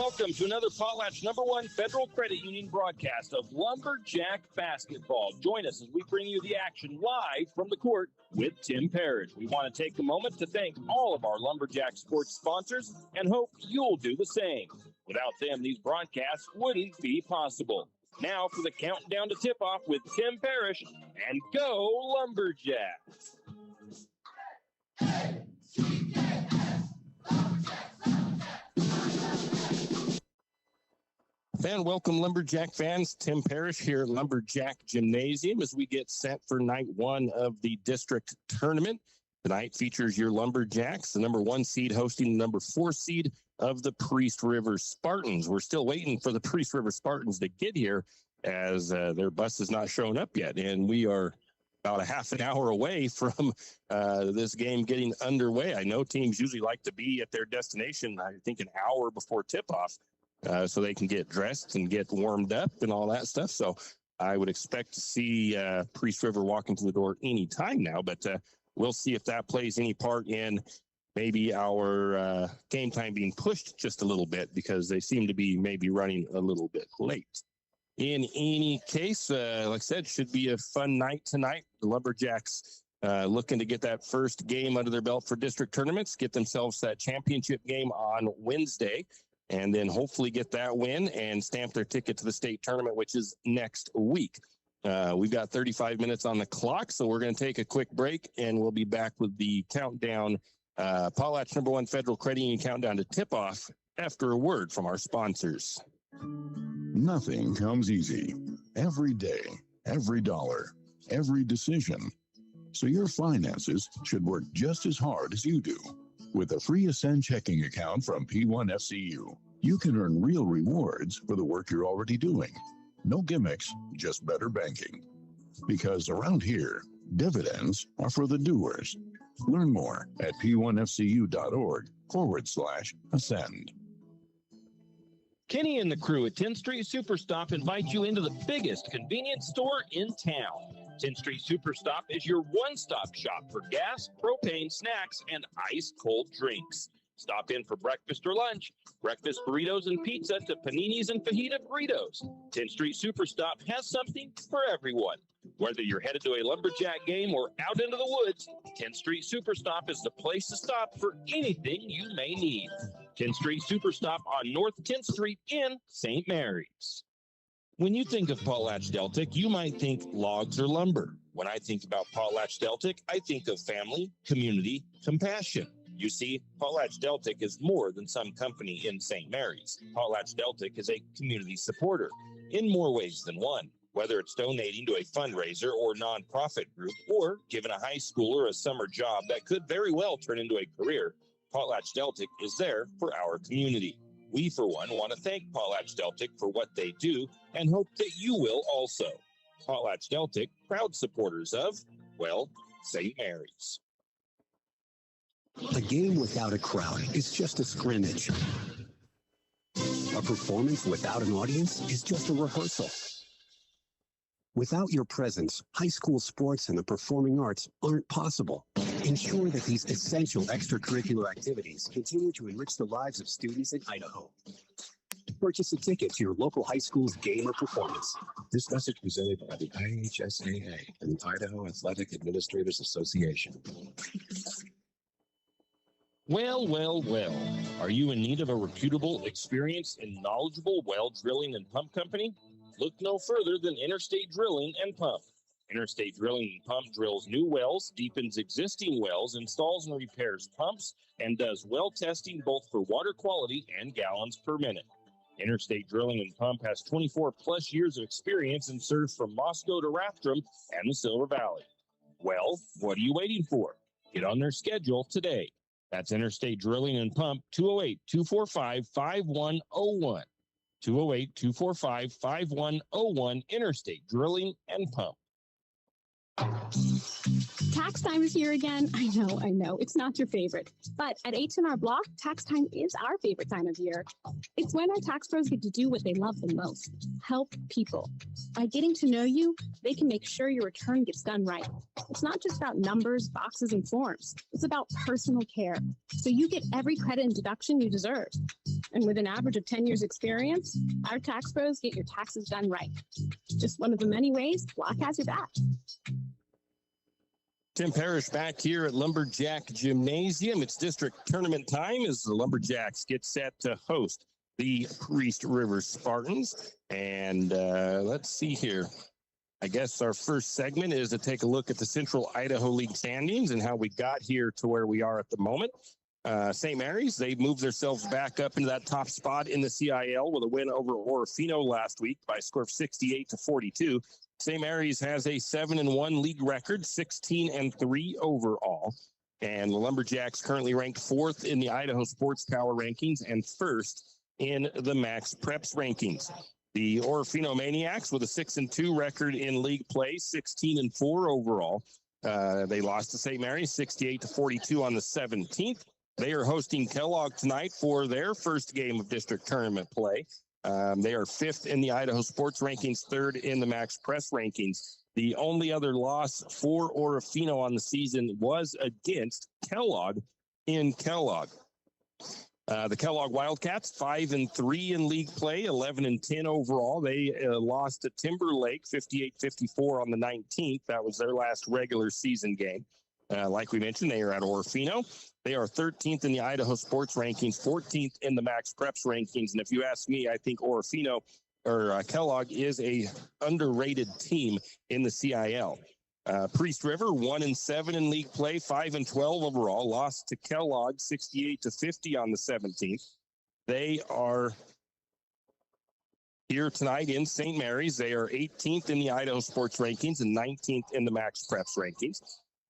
welcome to another Potlatch #1 Federal Credit Union broadcast of Lumberjack Basketball. Join us as we bring you the action live from the court with Tim Parrish. We want to take a moment to thank all of our Lumberjack Sports sponsors and hope you'll do the same. Without them, these broadcasts wouldn't be possible. Now for the countdown to tip-off with Tim Parrish, and go Lumberjacks! And welcome, Lumberjack fans. Tim Parrish here at Lumberjack Gymnasium as we get set for night one of the district tournament. Tonight features your Lumberjacks, the #1 seed hosting the #4 seed of the Priest River Spartans. We're still waiting for the Priest River Spartans to get here as their bus has not shown up yet. And we are about a half an hour away from this game getting underway. I know teams usually like to be at their destination, I think, an hour before tip-off. So they can get dressed and get warmed up and all that stuff. So I would expect to see Priest River walking to the door any time now, but we'll see if that plays any part in maybe our game time being pushed just a little bit, because they seem to be maybe running a little bit late. In any case, like I said, should be a fun night tonight. The Lumberjacks looking to get that first game under their belt for district tournaments, get themselves that championship game on Wednesday, and then hopefully get that win and stamp their ticket to the state tournament, which is next week. We've got 35 minutes on the clock, so we're going to take a quick break, and we'll be back with the countdown, Potlatch #1 Federal Credit Union countdown to tip-off after a word from our sponsors. Nothing comes easy. Every day, every dollar, every decision. So your finances should work just as hard as you do. With a free Ascend checking account from P1FCU, you can earn real rewards for the work you're already doing. No gimmicks, just better banking. Because around here, dividends are for the doers. Learn more at p1fcu.org/ascend. Kenny and the crew at 10th Street Superstop invite you into the biggest convenience store in town. 10th Street Superstop is your one-stop shop for gas, propane, snacks, and ice-cold drinks. Stop in for breakfast or lunch, breakfast burritos and pizza to paninis and fajita burritos. 10th Street Superstop has something for everyone. Whether you're headed to a Lumberjack game or out into the woods, 10th Street Superstop is the place to stop for anything you may need. 10th Street Superstop on North 10th Street in St. Mary's. When you think of Potlatch Deltic, you might think logs or lumber. When I think about Potlatch Deltic, I think of family, community, compassion. You see, Potlatch Deltic is more than some company in St. Mary's. Potlatch Deltic is a community supporter in more ways than one. Whether it's donating to a fundraiser or nonprofit group, or giving a high schooler a summer job that could very well turn into a career, Potlatch Deltic is there for our community. We, for one, want to thank Potlatch Deltic for what they do and hope that you will also. Potlatch Deltic, proud supporters of, well, St. Mary's. A game without a crowd is just a scrimmage. A performance without an audience is just a rehearsal. Without your presence, high school sports and the performing arts aren't possible. Ensure that these essential extracurricular activities continue to enrich the lives of students in Idaho. Purchase a ticket to your local high school's game or performance. This message presented by the IHSAA and the Idaho Athletic Administrators Association. Well. Are you in need of a reputable, experienced, and knowledgeable well drilling and pump company? Look no further than Interstate Drilling and Pump. Interstate Drilling and Pump drills new wells, deepens existing wells, installs and repairs pumps, and does well testing both for water quality and gallons per minute. Interstate Drilling and Pump has 24-plus years of experience and serves from Moscow to Rathdrum and the Silver Valley. Well, what are you waiting for? Get on their schedule today. That's Interstate Drilling and Pump, 208-245-5101. 208-245-5101, Interstate Drilling and Pump. Tax time is here again. I know. It's not your favorite. But at H&R Block, tax time is our favorite time of year. It's when our tax pros get to do what they love the most, help people. By getting to know you, they can make sure your return gets done right. It's not just about numbers, boxes, and forms. It's about personal care. So you get every credit and deduction you deserve. And with an average of 10 years experience, our tax pros get your taxes done right. Just one of the many ways Block has your back. Tim Parrish back here at Lumberjack Gymnasium. It's district tournament time as the Lumberjacks get set to host the Priest River Spartans. And let's see here. I guess our first segment is to take a look at the Central Idaho League standings and how we got here to where we are at the moment. St. Mary's, they moved themselves back up into that top spot in the CIL with a win over Orofino last week by a score of 68-42. St. Mary's has a 7-1 league record, 16-3 overall. And the Lumberjacks currently ranked 4th in the Idaho Sports Power rankings and 1st in the Max Preps rankings. The Orofino Maniacs with a 6-2 record in league play, 16-4 overall. They lost to St. Mary's 68-42 on the 17th. They are hosting Kellogg tonight for their first game of district tournament play. They are 5th in the Idaho Sports rankings, 3rd in the Max Press rankings. The only other loss for Orofino on the season was against Kellogg in Kellogg. The Kellogg Wildcats, 5-3 in league play, 11-10 overall. They lost to Timberlake 58-54 on the 19th. That was their last regular season game. Like we mentioned, they are at Orofino. They are 13th in the Idaho Sports rankings, 14th in the Max Preps rankings. And if you ask me, I think Orofino or Kellogg is a underrated team in the CIL. Priest River, 1-7 in league play, 5-12 overall, lost to Kellogg 68-50 on the 17th. They are here tonight in St. Mary's. They are 18th in the Idaho Sports rankings and 19th in the Max Preps rankings.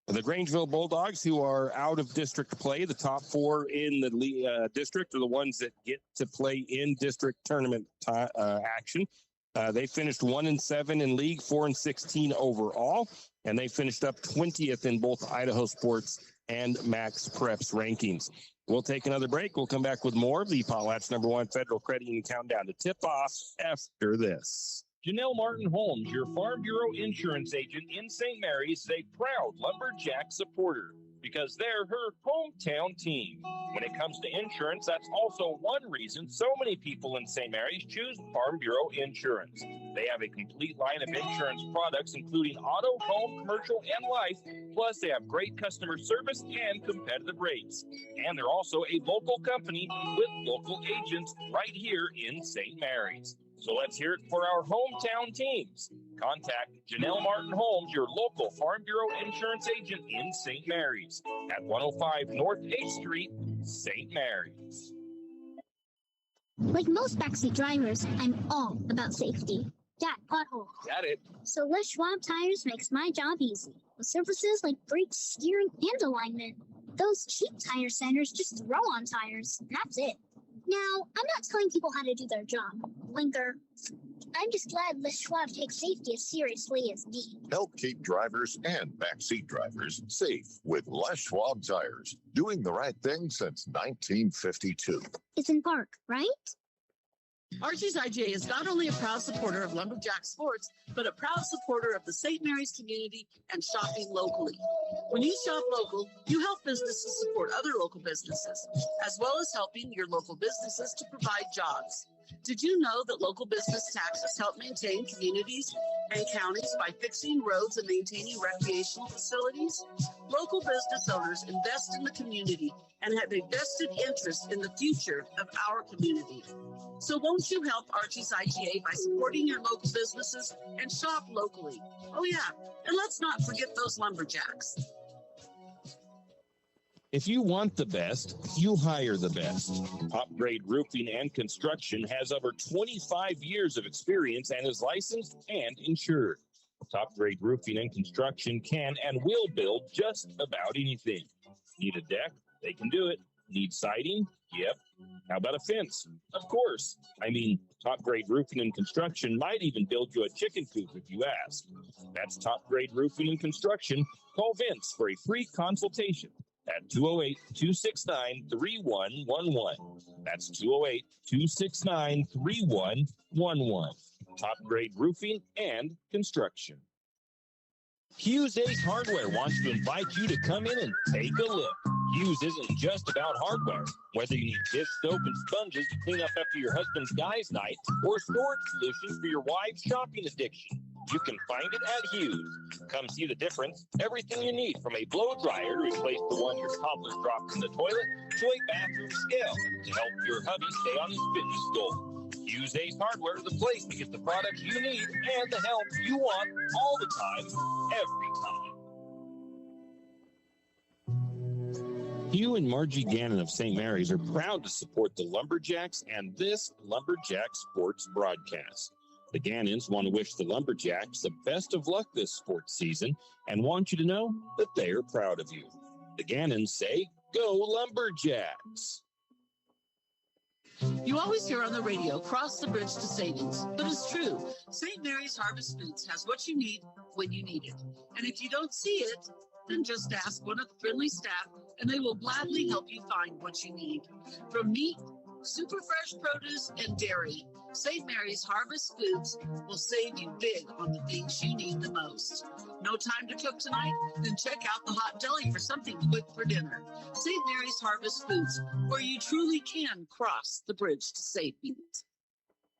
The Grangeville Bulldogs, who are out of district play, the top 4 in the district are the ones that get to play in district tournament action. They finished 1-7 in league, 4-16 overall, and they finished up 20th in both Idaho Sports and Max Preps rankings. We'll take another break. We'll come back with more of the Potlatch #1 Federal Credit Union Countdown to tip-off after this. Janelle Martin Holmes, your Farm Bureau insurance agent in St. Mary's, is a proud Lumberjack supporter because they're her hometown team. When it comes to insurance, that's also one reason so many people in St. Mary's choose Farm Bureau Insurance. They have a complete line of insurance products, including auto, home, commercial, and life. Plus, they have great customer service and competitive rates. And they're also a local company with local agents right here in St. Mary's. So let's hear it for our hometown teams. Contact Janelle Martin Holmes, your local Farm Bureau insurance agent in St. Mary's at 105 North 8th Street, St. Mary's. Like most backseat drivers, I'm all about safety. Dad, pothole. Got it. So Les Schwab Tires makes my job easy with services like brakes, steering, and alignment. Those cheap tire centers just throw on tires. That's it. Now, I'm not telling people how to do their job. Blinker. I'm just glad Les Schwab takes safety as seriously as me. Help keep drivers and backseat drivers safe with Les Schwab tires. Doing the right thing since 1952. It's in Park, right? Archie's IGA is not only a proud supporter of Lumberjack Sports, but a proud supporter of the St. Mary's community and shopping locally. When you shop local, you help businesses support other local businesses, as well as helping your local businesses to provide jobs. Did you know that local business taxes help maintain communities and counties by fixing roads and maintaining recreational facilities? Local business owners invest in the community and have a vested interest in the future of our community. So won't you help Archie's IGA by supporting your local businesses and shop locally? Oh yeah, and let's not forget those Lumberjacks. If you want the best, you hire the best. Top Grade Roofing and Construction has over 25 years of experience and is licensed and insured. Top Grade Roofing and Construction can and will build just about anything. Need a deck? They can do it. Need siding? Yep. How about a fence? Of course. I mean, Top Grade Roofing and Construction might even build you a chicken coop if you ask. That's Top Grade Roofing and Construction. Call Vince for a free consultation at 208-269-3111. That's 208-269-3111. Top Grade Roofing and Construction. Hughes Ace Hardware wants to invite you to come in and take a look. Hughes isn't just about hardware. Whether you need dish soap and sponges to clean up after your husband's guys' night or storage solutions for your wife's shopping addiction, you can find it at Hughes. Come see the difference. Everything you need, from a blow dryer to replace the one your toddler dropped in the toilet to a bathroom scale to help your hubby stay on his fitness goal. Hughes Ace Hardware is the place to get the products you need and the help you want all the time, every time. Hugh and Margie Gannon of St. Mary's are proud to support the Lumberjacks and this Lumberjack Sports broadcast. The Gannons want to wish the Lumberjacks the best of luck this sports season and want you to know that they are proud of you. The Gannons say, "Go Lumberjacks!" You always hear on the radio, cross the bridge to savings. But it's true. St. Mary's Harvest Foods has what you need when you need it. And if you don't see it, then just ask one of the friendly staff and they will gladly help you find what you need. From meat, super fresh produce, and dairy, St. Mary's Harvest Foods will save you big on the things you need the most. No time to cook tonight? Then check out the hot deli for something quick for dinner. St. Mary's Harvest Foods, where you truly can cross the bridge to savings.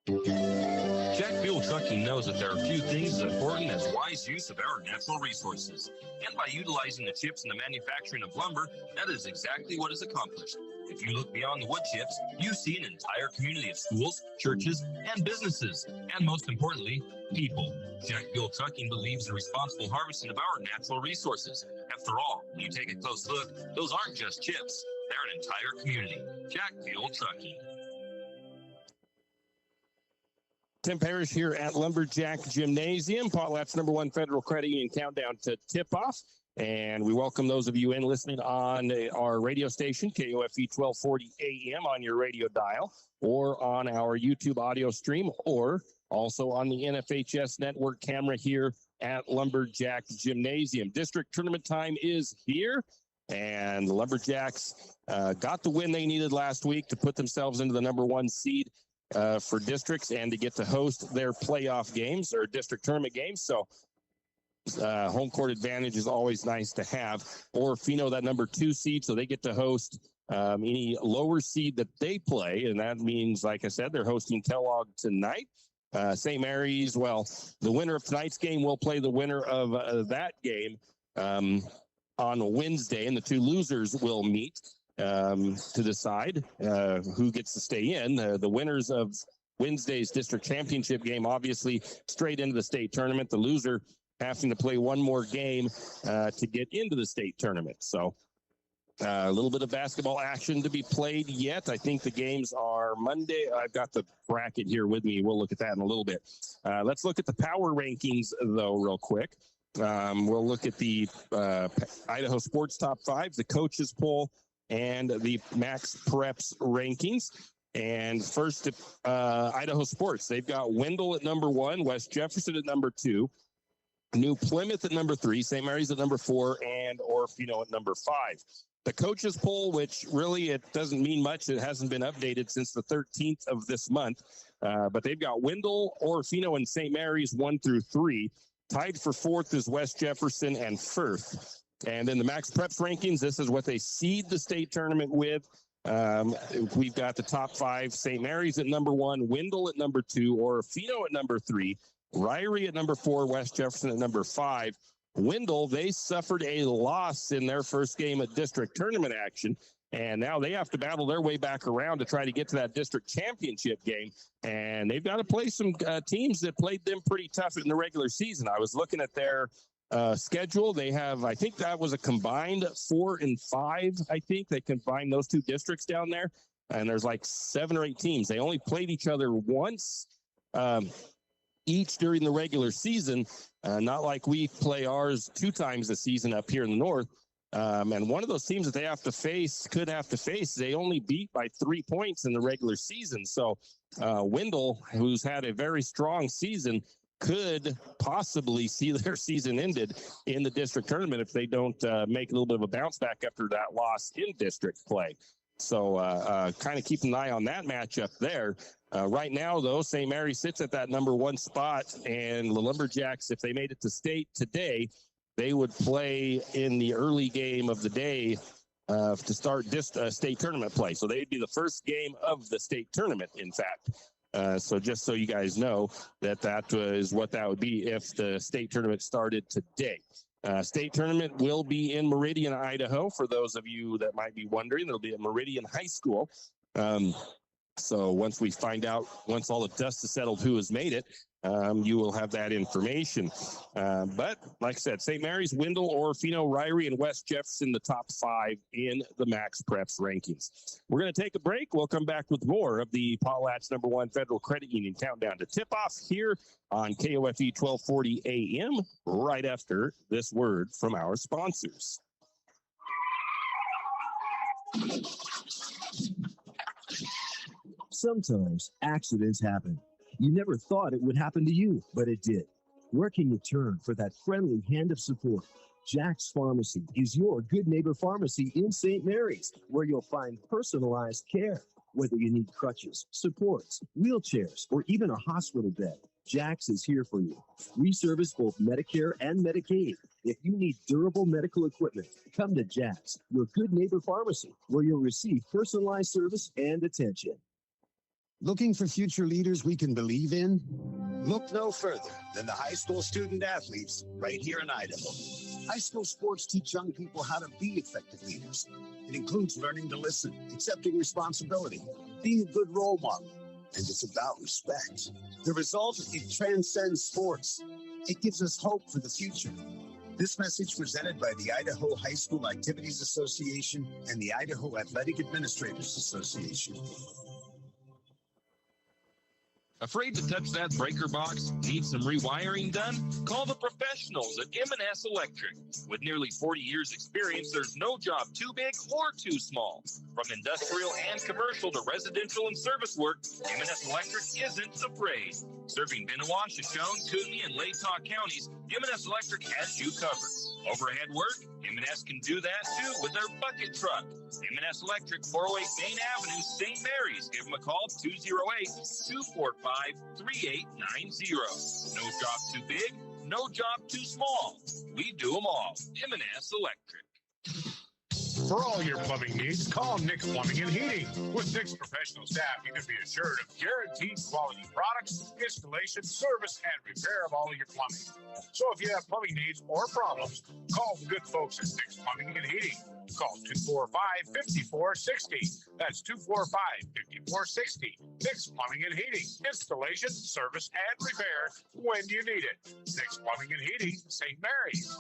Jack Fuel Trucking knows that there are few things as important as wise use of our natural resources. And by utilizing the chips in the manufacturing of lumber, that is exactly what is accomplished. If you look beyond the wood chips, you see an entire community of schools, churches, and businesses. And most importantly, people. Jack Fuel Trucking believes in responsible harvesting of our natural resources. After all, when you take a close look, those aren't just chips. They're an entire community. Jack Fuel Trucking. Tim Parrish here at Lumberjack Gymnasium. Potlatch's #1 Federal Credit Union countdown to tip-off. And we welcome those of you in listening on our radio station, KOFE 1240 AM on your radio dial, or on our YouTube audio stream, or also on the NFHS network camera here at Lumberjack Gymnasium. District tournament time is here, and the Lumberjacks got the win they needed last week to put themselves into the #1 seed for districts and to get to host their playoff games or district tournament games. So home court advantage is always nice to have. Or Fino, that #2 seed, so they get to host any lower seed that they play. And that means, like I said, they're hosting Kellogg tonight. St. Mary's, well, the winner of tonight's game will play the winner of that game on Wednesday, and the two losers will meet to decide who gets to stay in. The winners of Wednesday's district championship game, obviously, straight into the state tournament. The loser having to play one more game to get into the state tournament. So a little bit of basketball action to be played yet. I think the games are Monday. I've got the bracket here with me. We'll look at that in a little bit. Let's look at the power rankings, though, real quick. We'll look at the Idaho Sports Top 5, the coaches poll, and the Max Preps rankings. And first, Idaho Sports. They've got Wendell at #1, West Jefferson at #2, New Plymouth at #3, St. Mary's at #4, and Orofino at #5. The coaches poll, which really it doesn't mean much. It hasn't been updated since the 13th of this month. But they've got Wendell, Orofino, and St. Mary's 1 through 3. Tied for 4th is West Jefferson and Firth. And in the Max Preps rankings, this is what they seed the state tournament with. We've got the top 5, St. Mary's at #1, Wendell at #2, Orofino at #3, Ryrie at #4, West Jefferson at #5. Wendell, they suffered a loss in their first game at district tournament action, and now they have to battle their way back around to try to get to that district championship game. And they've got to play some teams that played them pretty tough in the regular season. I was looking at their schedule. They have, I think that was a combined 4 and 5. I think they combined those two districts down there, and there's like 7 or 8 teams. They only played each other once each during the regular season, not like we play ours 2 times a season up here in the north. And one of those teams that they could have to face, they only beat by 3 points in the regular season. So Wendell, who's had a very strong season, could possibly see their season ended in the district tournament if they don't make a little bit of a bounce back after that loss in district play. So kind of keep an eye on that matchup there. Right now, though, St. Mary sits at that #1 spot, and the Lumberjacks, if they made it to state today, they would play in the early game of the day to start this state tournament play. So they'd be the first game of the state tournament, in fact. So just so you guys know that is what that would be if the state tournament started today. State tournament will be in Meridian, Idaho. For those of you that might be wondering, it'll be at Meridian High School. So once we find out, once all the dust is settled who has made it, you will have that information. But like I said, St. Mary's, Wendell, Orofino, Ryrie, and West Jefferson, the top 5 in the Max Preps rankings. We're going to take a break. We'll come back with more of the Potlatch #1 Federal Credit Union Countdown to Tip-Off here on KOFE 1240 AM right after this word from our sponsors. Sometimes accidents happen. You never thought it would happen to you, but it did. Where can you turn for that friendly hand of support? Jack's Pharmacy is your good neighbor pharmacy in St. Mary's, where you'll find personalized care. Whether you need crutches, supports, wheelchairs, or even a hospital bed, Jack's is here for you. We service both Medicare and Medicaid. If you need durable medical equipment, come to Jack's, your good neighbor pharmacy, where you'll receive personalized service and attention. Looking for future leaders we can believe in? Look no further than the high school student athletes right here in Idaho. High school sports teach young people how to be effective leaders. It includes learning to listen, accepting responsibility, being a good role model, and it's about respect. The result, it transcends sports. It gives us hope for the future. This message presented by the Idaho High School Activities Association and the Idaho Athletic Administrators Association. Afraid to touch that breaker box? Need some rewiring done? Call the professionals at M&S Electric. With nearly 40 years experience, there's no job too big or too small. From industrial and commercial to residential and service work, M&S Electric isn't afraid. Serving Benewah, Shoshone, Kootenai, and Latah counties, M&S Electric has you covered. Overhead work? M&S can do that too with their bucket truck. M&S Electric, 408 Main Avenue, St. Mary's. Give them a call, 208-245-3890. No job too big, no job too small. We do them all. M&S Electric. For all your plumbing needs, call Nick's Plumbing and Heating. With Nick's professional staff, you can be assured of guaranteed quality products, installation, service, and repair of all of your plumbing. So if you have plumbing needs or problems, call the good folks at Nick's Plumbing and Heating. Call 245-5460. That's 245-5460. Nick's Plumbing and Heating. Installation, service, and repair when you need it. Nick's Plumbing and Heating, St. Mary's.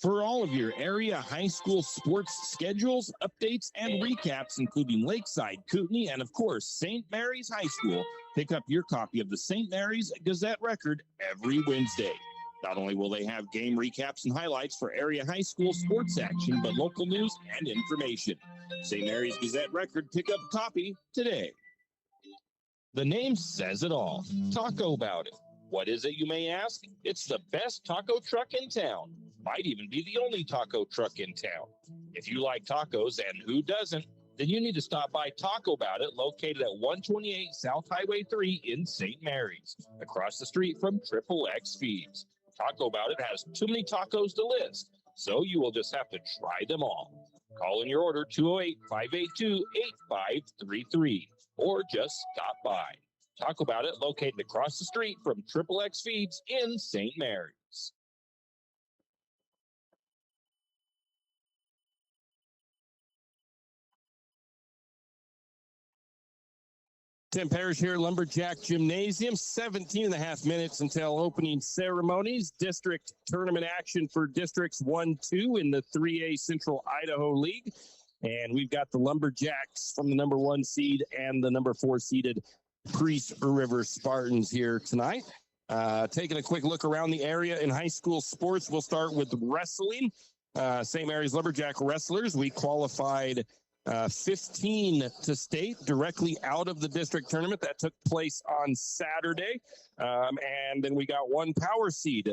For all of your area high school sports schedules, updates, and recaps, including Lakeside, Kootenai, and of course, St. Mary's High School, pick up your copy of the St. Mary's Gazette Record every Wednesday. Not only will they have game recaps and highlights for area high school sports action, but local news and information. St. Mary's Gazette Record, pick up a copy today. The name says it all. Taco About It. What is it, you may ask? It's the best taco truck in town. Might even be the only taco truck in town. If you like tacos, and who doesn't, then you need to stop by Taco About It, located at 128 South Highway 3 in St. Mary's, across the street from XXX Feeds. Taco About It has too many tacos to list, so you will just have to try them all. Call in your order 208-582-8533, or just stop by. Taco About It, located across the street from XXX Feeds in St. Mary's. Tim Parrish here, Lumberjack Gymnasium. 17 and a half minutes until opening ceremonies. District tournament action for Districts 1-2 in the 3A Central Idaho League. And we've got the Lumberjacks from the number 1 seed and the number 4 seeded Priest River Spartans here tonight. Taking a quick look around the area in high school sports, we'll start with wrestling. St. Mary's Lumberjack wrestlers, we qualified 15 to state directly out of the district tournament that took place on Saturday. And then we got one power seed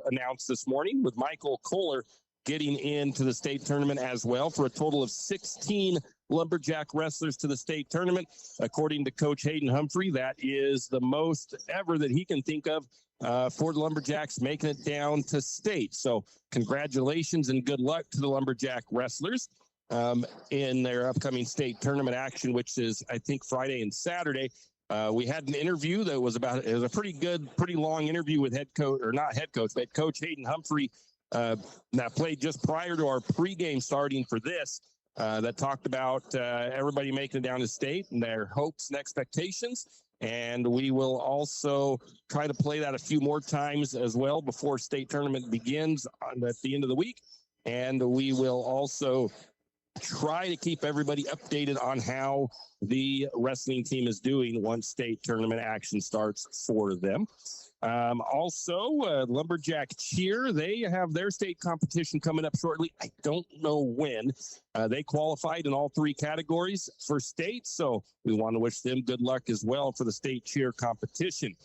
announced this morning with Michael Kohler getting into the state tournament as well, for a total of 16 Lumberjack wrestlers to the state tournament. According to Coach Hayden Humphrey, that is the most ever that he can think of for the Lumberjacks making it down to state. So congratulations and good luck to the Lumberjack wrestlers in their upcoming state tournament action, which is, I think, Friday and Saturday. We had an interview that was a pretty long interview with Coach Hayden Humphrey that played just prior to our pregame starting for this, that talked about everybody making it down to state and their hopes and expectations. And we will also try to play that a few more times as well before state tournament begins at the end of the week. And we will also try to keep everybody updated on how the wrestling team is doing once state tournament action starts for them. Lumberjack Cheer, they have their state competition coming up shortly. I don't know when. They qualified in all three categories for state, so we want to wish them good luck as well for the state cheer competition.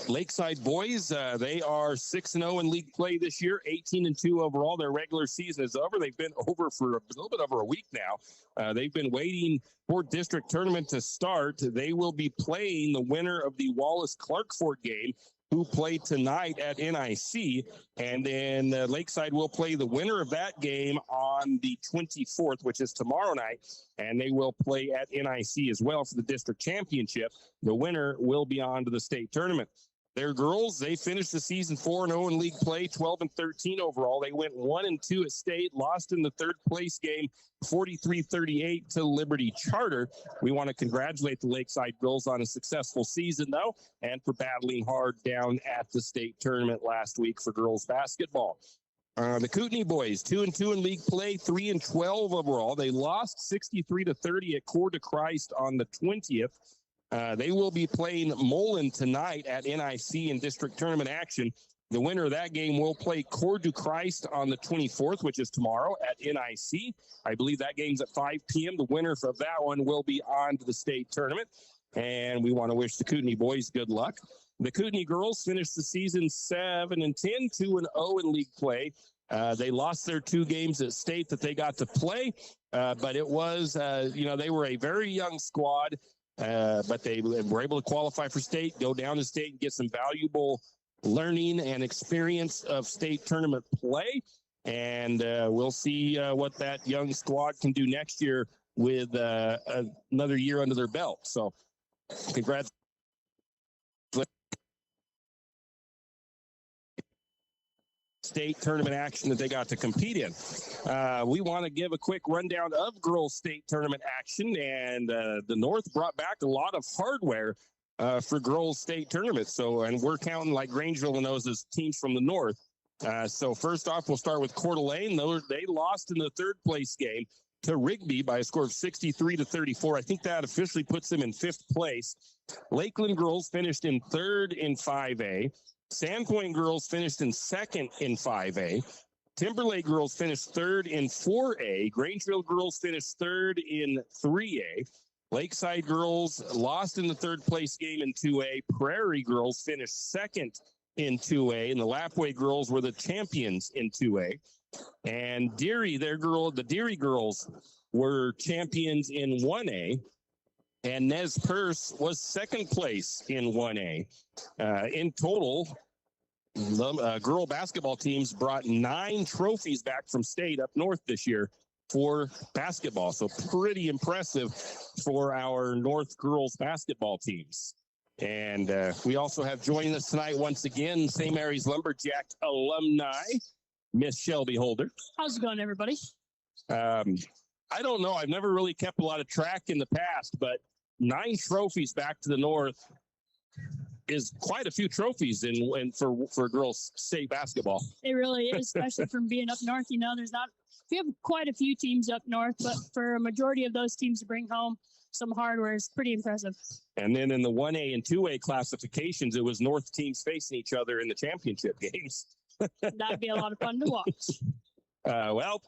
Lakeside boys, they are 6-0 in league play this year, 18-2 overall. Their regular season is over. They've been over for a little bit over a week now. They've been waiting for district tournament to start. They will be playing the winner of the Wallace-Clarkford game, who play tonight at NIC. And then Lakeside will play the winner of that game on the 24th, which is tomorrow night. And they will play at NIC as well for the district championship. The winner will be on to the state tournament. Their girls, they finished the season 4-0 in league play, 12-13 overall. They went 1-2 at state, lost in the third place game, 43-38 to Liberty Charter. We want to congratulate the Lakeside girls on a successful season, though, and for battling hard down at the state tournament last week for girls basketball. The Kootenai boys, 2-2 in league play, 3-12 overall. They lost 63-30 at Coeur de Christ on the 20th. They will be playing Mullen tonight at NIC in district tournament action. The winner of that game will play Coeur du Christ on the 24th, which is tomorrow at NIC. I believe that game's at 5 p.m. The winner of that one will be on to the state tournament. And we want to wish the Kootenai boys good luck. The Kootenai girls finished the season 7-10, 2-0 in league play. They lost their 2 games at state that they got to play, but it was, they were a very young squad. But they were able to qualify for state, go down to state, and get some valuable learning and experience of state tournament play. And we'll see what that young squad can do next year with another year under their belt. So congrats. State tournament action that they got to compete in. We want to give a quick rundown of girls state tournament action, and the North brought back a lot of hardware for girls state tournaments. And we're counting like Grangeville and those as teams from the North. So first off, we'll start with Coeur d'Alene. They lost in the third place game to Rigby by a score of 63-34. I think that officially puts them in 5th place. Lakeland girls finished in 3rd in 5A. Sandpoint girls finished in 2nd in 5A. Timberlake girls finished 3rd in 4A. Grangeville girls finished 3rd in 3A. Lakeside girls lost in the 3rd place game in 2A. Prairie girls finished 2nd in 2A. And the Lapway girls were the champions in 2A. And Deary, the Deary girls were champions in 1A. And Nez Perce was 2nd place in 1A. In total, girl basketball teams brought 9 trophies back from state up north this year for basketball. So pretty impressive for our North girls basketball teams. And we also have joining us tonight once again, St. Mary's Lumberjack alumni, Miss Shelby Holder. How's it going, everybody? I don't know. I've never really kept a lot of track in the past, but 9 trophies back to the North is quite a few trophies in for girls state basketball. It really is, especially from being up north. We have quite a few teams up north, but for a majority of those teams to bring home some hardware is pretty impressive. And then in the 1A and 2A classifications, it was North teams facing each other in the championship games. That'd be a lot of fun to watch. Well,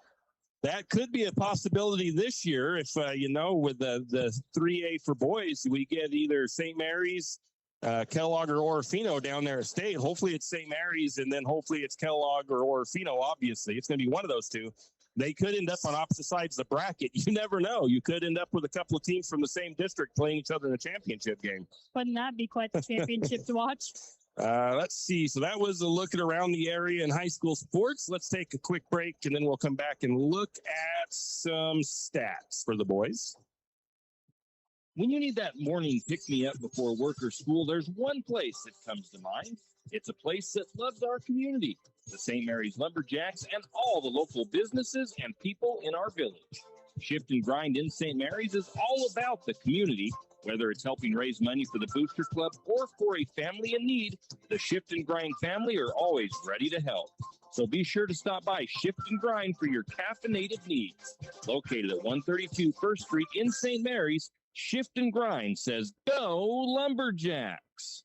that could be a possibility this year if, with the 3A for boys, we get either St. Mary's, Kellogg, or Orofino down there at state. Hopefully it's St. Mary's, and then hopefully it's Kellogg or Orofino, obviously. It's going to be one of those two. they could end up on opposite sides of the bracket. You never know. You could end up with a couple of teams from the same district playing each other in a championship game. Wouldn't that be quite the championship to watch? Let's see. So that was a look at around the area in high school sports. Let's take a quick break, and then we'll come back and look at some stats for the boys. When you need that morning pick-me-up before work or school, there's one place that comes to mind. It's a place that loves our community, the St. Mary's Lumberjacks, and all the local businesses and people in our village. Shift and Grind in St. Mary's is all about the community. Whether it's helping raise money for the Booster Club or for a family in need, the Shift and Grind family are always ready to help. So be sure to stop by Shift and Grind for your caffeinated needs. Located at 132 First Street in St. Mary's, Shift and Grind says, go Lumberjacks.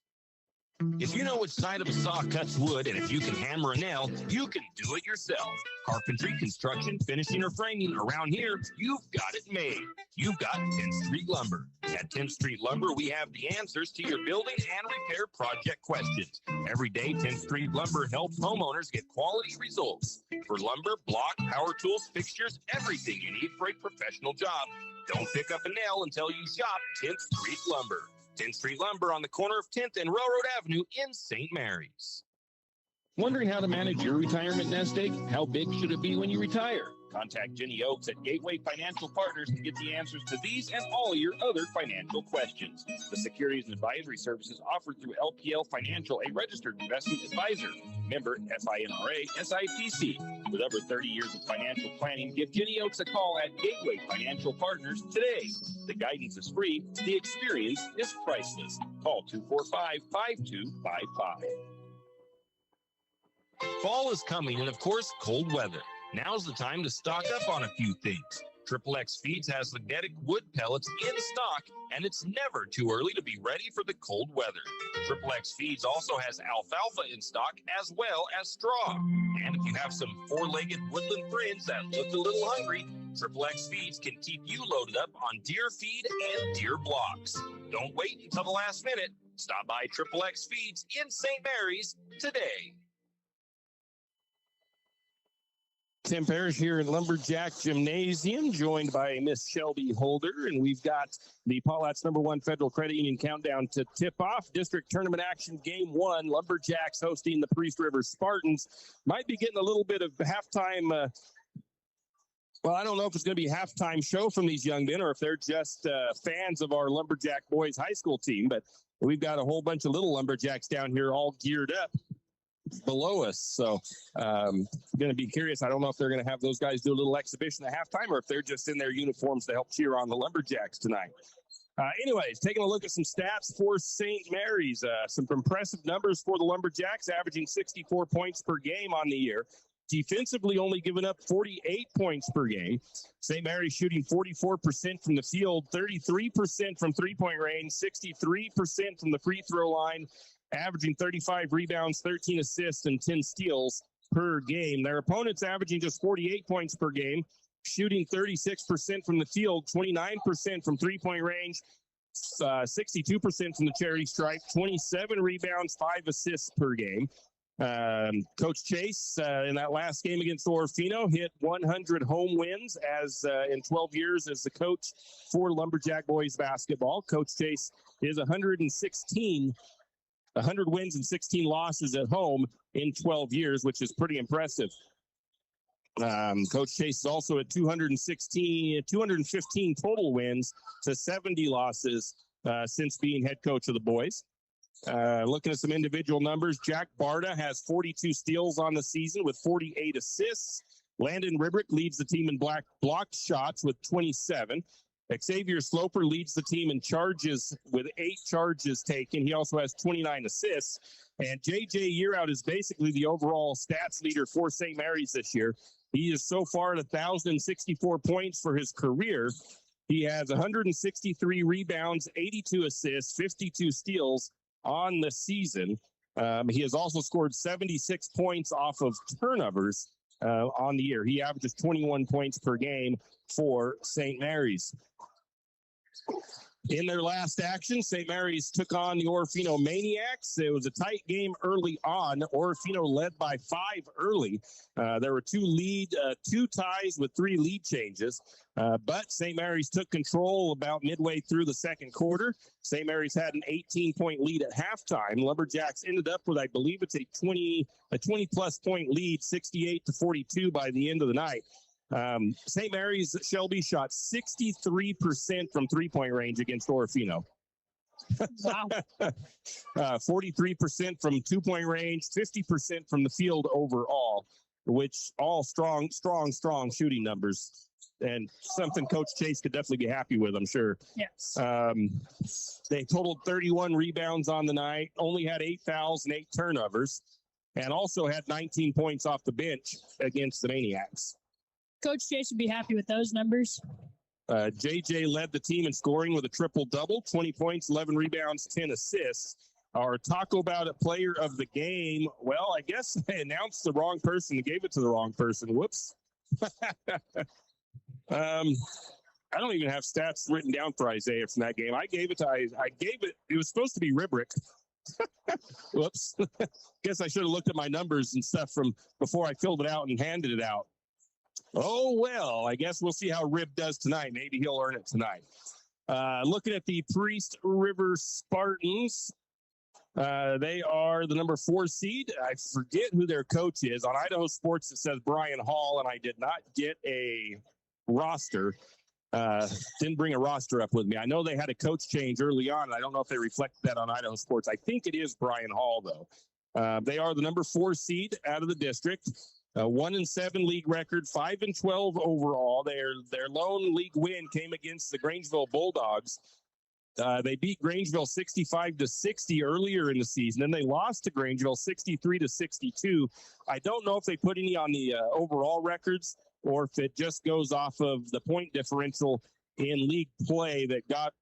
If you know which side of a saw cuts wood, and if you can hammer a nail, you can do it yourself. Carpentry, construction, finishing, or framing, around here, you've got it made. You've got 10th Street Lumber. At 10th Street Lumber, we have the answers to your building and repair project questions. Every day, 10th Street Lumber helps homeowners get quality results. For lumber, block, power tools, fixtures, everything you need for a professional job. Don't pick up a nail until you shop 10th Street Lumber. 10th Street Lumber on the corner of 10th and Railroad Avenue in St. Mary's. Wondering how to manage your retirement nest egg? How big should it be when you retire? Contact Jenny Oakes at Gateway Financial Partners to get the answers to these and all your other financial questions. The securities and advisory services offered through LPL Financial, a registered investment advisor. Member FINRA SIPC. With over 30 years of financial planning, give Jenny Oakes a call at Gateway Financial Partners today. The guidance is free. The experience is priceless. Call 245-5255. Fall is coming, and of course, cold weather. Now's the time to stock up on a few things. XXX Feeds has magnetic wood pellets in stock, and it's never too early to be ready for the cold weather. XXX Feeds also has alfalfa in stock as well as straw. And if you have some four-legged woodland friends that look a little hungry, XXX Feeds can keep you loaded up on deer feed and deer blocks. Don't wait until the last minute. Stop by XXX Feeds in St. Mary's today. Tim Parrish here in Lumberjack Gymnasium, joined by Miss Shelby Holder, and we've got the Paulette's #1 Federal Credit Union countdown to tip off district tournament action game 1. Lumberjacks hosting the Priest River Spartans. Might be getting a little bit of halftime. Well, I don't know if it's going to be a halftime show from these young men or if they're just fans of our Lumberjack boys high school team, but we've got a whole bunch of little Lumberjacks down here all geared up below us. So going to be curious. I don't know if they're going to have those guys do a little exhibition at halftime or if they're just in their uniforms to help cheer on the Lumberjacks tonight. Anyways, taking a look at some stats for St. Mary's. Some impressive numbers for the Lumberjacks, averaging 64 points per game on the year. Defensively, only giving up 48 points per game. St. Mary's shooting 44% from the field, 33% from three-point range, 63% from the free throw line, averaging 35 rebounds, 13 assists, and 10 steals per game. Their opponents averaging just 48 points per game, shooting 36% from the field, 29% from three-point range, 62% from the charity stripe, 27 rebounds, 5 assists per game. Coach Chase, in that last game against Orofino, hit 100 home wins as in 12 years as the coach for Lumberjack boys basketball. Coach Chase is 100 wins and 16 losses at home in 12 years, which is pretty impressive. Coach Chase is also at 215 total wins to 70 losses since being head coach of the boys. Looking at some individual numbers, Jack Barta has 42 steals on the season with 48 assists. Landon Ribrick leads the team in block shots with 27. Xavier Sloper leads the team in charges with 8 charges taken. He also has 29 assists. And J.J. Yearout is basically the overall stats leader for St. Mary's this year. He is so far at 1,064 points for his career. He has 163 rebounds, 82 assists, 52 steals on the season. He has also scored 76 points off of turnovers on the year. He averages 21 points per game for St. Mary's. In their last action, St. Mary's took on the Orofino Maniacs. It was a tight game early on. Orofino led by 5 early. There were 2 ties with 3 lead changes. But St. Mary's took control about midway through the second quarter. St. Mary's had an 18-point lead at halftime. Lumberjacks ended up with, I believe it's a 20-plus point lead, 68-42 by the end of the night. St. Mary's, Shelby, shot 63% from three-point range against Orofino. Wow. 43% from two-point range, 50% from the field overall, which all strong shooting numbers. And something Coach Chase could definitely be happy with, I'm sure. Yes. They totaled 31 rebounds on the night, only had 8 fouls and 8 turnovers, and also had 19 points off the bench against the Maniacs. Coach Chase would be happy with those numbers. JJ led the team in scoring with a triple-double, 20 points, 11 rebounds, 10 assists. Our Taco Bout player of the game, well, I guess they announced the wrong person and gave it to the wrong person. Whoops. I don't even have stats written down for Isaiah from that game. It was supposed to be Ribrick. Whoops. Guess I should have looked at my numbers and stuff from before I filled it out and handed it out. Oh, well, I guess we'll see how Rib does tonight. Maybe he'll earn it tonight. Looking at the Priest River Spartans, they are the number 4 seed. I forget who their coach is. On Idaho Sports, it says Brian Hall, and I did not get a roster. Didn't bring a roster up with me. I know they had a coach change early on, and I don't know if they reflected that on Idaho Sports. I think it is Brian Hall, though. They are the number 4 seed out of the district. 1-7 league record, 5-12 overall. Their lone league win came against the Grangeville Bulldogs. They beat Grangeville 65-60 earlier in the season. Then they lost to Grangeville 63-62. I don't know if they put any on the overall records or if it just goes off of the point differential in league play that got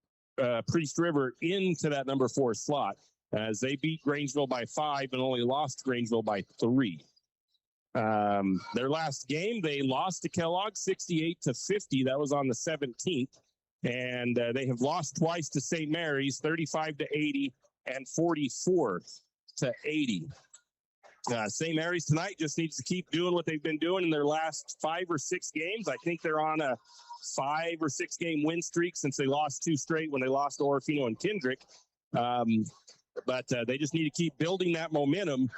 Priest River into that number 4 slot, as they beat Grangeville by 5 and only lost Grangeville by 3. Their last game, they lost to Kellogg 68-50. That was on the 17th. And they have lost twice to St. Mary's, 35-80 and 44-80. St. Mary's tonight just needs to keep doing what they've been doing in their last 5 or 6 games. I think they're on a 5 or 6 game win streak since they lost 2 straight when they lost to Orofino and Kendrick. But they just need to keep building that momentum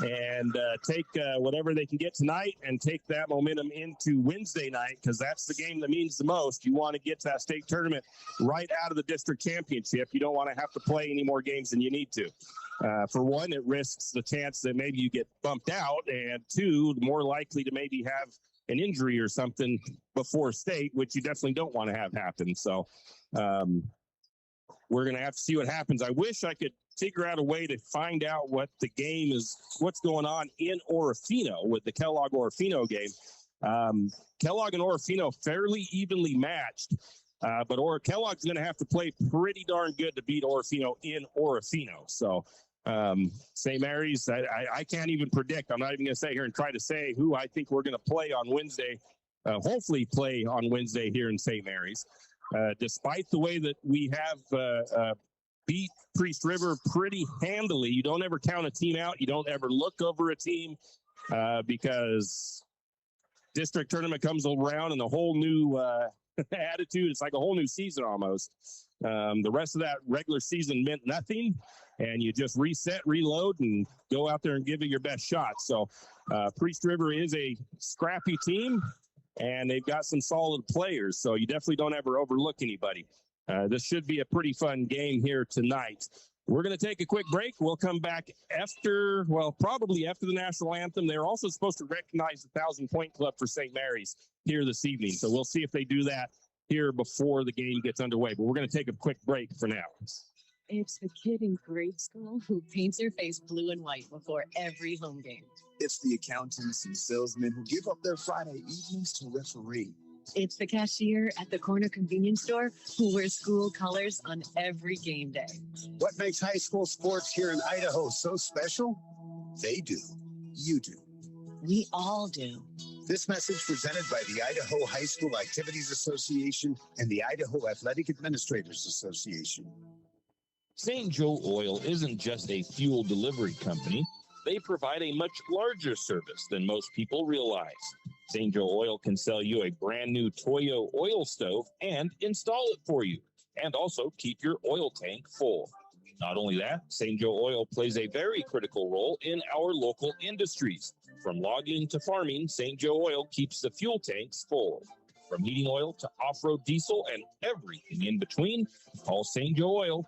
and take whatever they can get tonight and take that momentum into Wednesday night, because that's the game that means the most. You want to get to that state tournament right out of the district championship. You don't want to have to play any more games than you need to. For one, it risks the chance that maybe you get bumped out, and 2, more likely to maybe have an injury or something before state, which you definitely don't want to have happen. So we're going to have to see what happens. I wish I could figure out a way to find out what the game is, what's going on in Orofino with the Kellogg-Orofino game. Kellogg and Orofino fairly evenly matched, but Kellogg's going to have to play pretty darn good to beat Orofino in Orofino. So St. Mary's, I can't even predict. I'm not even going to sit here and try to say who I think we're going to play on Wednesday, hopefully play on Wednesday here in St. Mary's. Despite the way that we have beat Priest River pretty handily, you don't ever count a team out. You don't ever look over a team because district tournament comes around and a whole new attitude. It's like a whole new season almost. The rest of that regular season meant nothing, and you just reset, reload, and go out there and give it your best shot. So Priest River is a scrappy team, and they've got some solid players, so you definitely don't ever overlook anybody. This should be a pretty fun game here tonight. We're going to take a quick break. We'll come back probably after the national anthem. They're also supposed to recognize the 1,000-point club for St. Mary's here this evening, so we'll see if they do that here before the game gets underway. But we're going to take a quick break for now. It's the kid in grade school who paints her face blue and white before every home game. It's the accountants and salesmen who give up their Friday evenings to referee. It's the cashier at the corner convenience store who wears school colors on every game day. What makes high school sports here in Idaho so special? They do. You do. We all do. This message presented by the Idaho High School Activities Association and the Idaho Athletic Administrators Association. St. Joe Oil isn't just a fuel delivery company. They provide a much larger service than most people realize. St. Joe Oil can sell you a brand new Toyo oil stove and install it for you, and also keep your oil tank full. Not only that, St. Joe Oil plays a very critical role in our local industries. From logging to farming, St. Joe Oil keeps the fuel tanks full. From heating oil to off-road diesel and everything in between, call St. Joe Oil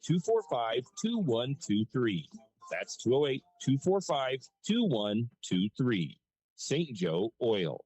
208-245-2123. That's 208-245-2123. St. Joe Oil.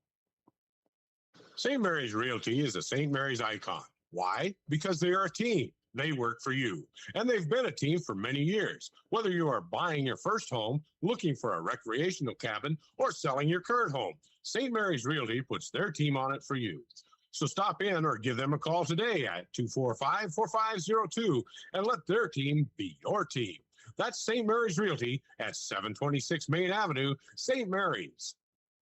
St. Mary's Realty is a St. Mary's icon. Why? Because they are a team. They work for you. And they've been a team for many years. Whether you are buying your first home, looking for a recreational cabin, or selling your current home, St. Mary's Realty puts their team on it for you. So stop in or give them a call today at 245-4502 and let their team be your team. That's St. Mary's Realty at 726 Main Avenue, St. Mary's.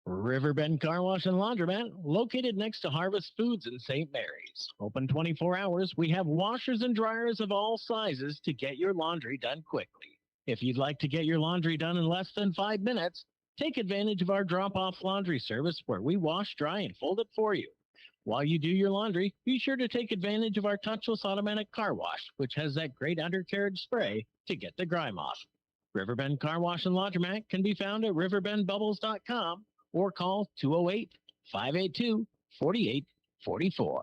Riverbend Car Wash and Laundromat, located next to Harvest Foods in St. Mary's. Open 24 hours, we have washers and dryers of all sizes to get your laundry done quickly. If you'd like to get your laundry done in less than 5 minutes, take advantage of our drop-off laundry service where we wash, dry, and fold it for you. While you do your laundry, be sure to take advantage of our touchless automatic car wash, which has that great undercarriage spray to get the grime off. Riverbend Car Wash and Laundromat can be found at riverbendbubbles.com or call 208-582-4844.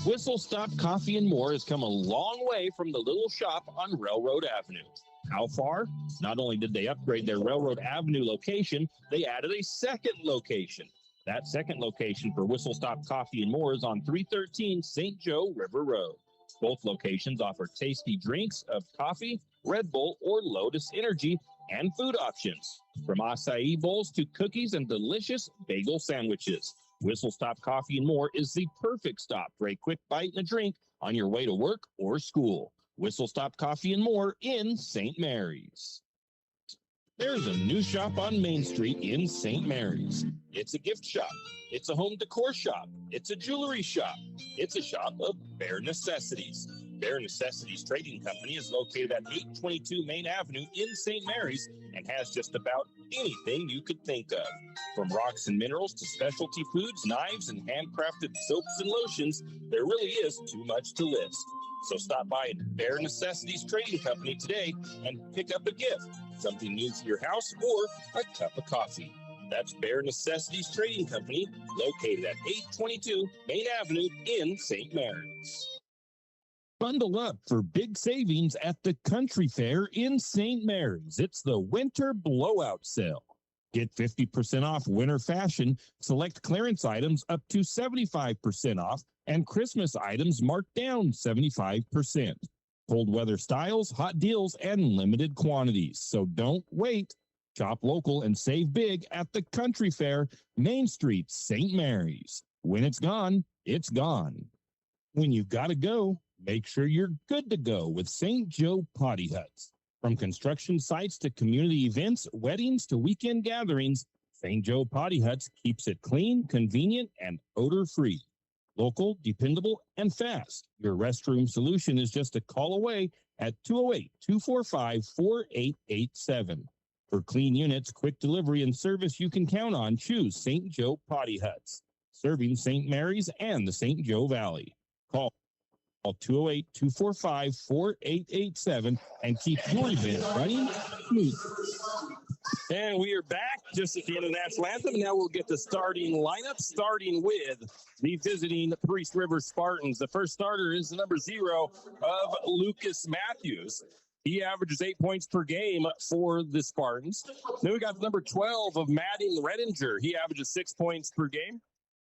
Whistle Stop Coffee and More has come a long way from the little shop on Railroad Avenue. How far? Not only did they upgrade their Railroad Avenue location, they added a second location. That second location for Whistle Stop Coffee and More is on 313 St. Joe River Road. Both locations offer tasty drinks of coffee, Red Bull, or Lotus Energy, and food options, from acai bowls to cookies and delicious bagel sandwiches. Whistle Stop Coffee and More is the perfect stop for a quick bite and a drink on your way to work or school. Whistle Stop Coffee and More in St. Mary's. There's a new shop on Main Street in St. Mary's. It's a gift shop. It's a home decor shop. It's a jewelry shop. It's a shop of bare necessities. Bare Necessities Trading Company is located at 822 Main Avenue in St. Mary's and has just about anything you could think of. From rocks and minerals to specialty foods, knives, and handcrafted soaps and lotions, there really is too much to list. So stop by Bare Necessities Trading Company today and pick up a gift, something new for your house, or a cup of coffee. That's Bare Necessities Trading Company, located at 822 Main Avenue in St. Mary's. Bundle up for big savings at the Country Fair in St. Mary's. It's the Winter Blowout Sale. Get 50% off winter fashion, select clearance items up to 75% off, and Christmas items marked down 75%. Cold weather styles, hot deals, and limited quantities. So don't wait. Shop local and save big at the Country Fair, Main Street, St. Mary's. When it's gone, it's gone. When you gotta go, make sure you're good to go with St. Joe Potty Huts. From construction sites to community events, weddings to weekend gatherings, St. Joe Potty Huts keeps it clean, convenient, and odor-free. Local, dependable, and fast. Your restroom solution is just a call away at 208-245-4887. For clean units, quick delivery, and service you can count on, choose St. Joe Potty Huts, serving St. Mary's and the St. Joe Valley. Call 208-245-4887 and keep your event running smooth. And we are back just at the end of the national anthem. Now we'll get the starting lineup, starting with the visiting Priest River Spartans. The first starter is the number 0 of Lucas Matthews. He averages 8 points per game for the Spartans. Then we got the number 12 of Maddie Redinger. He averages 6 points per game.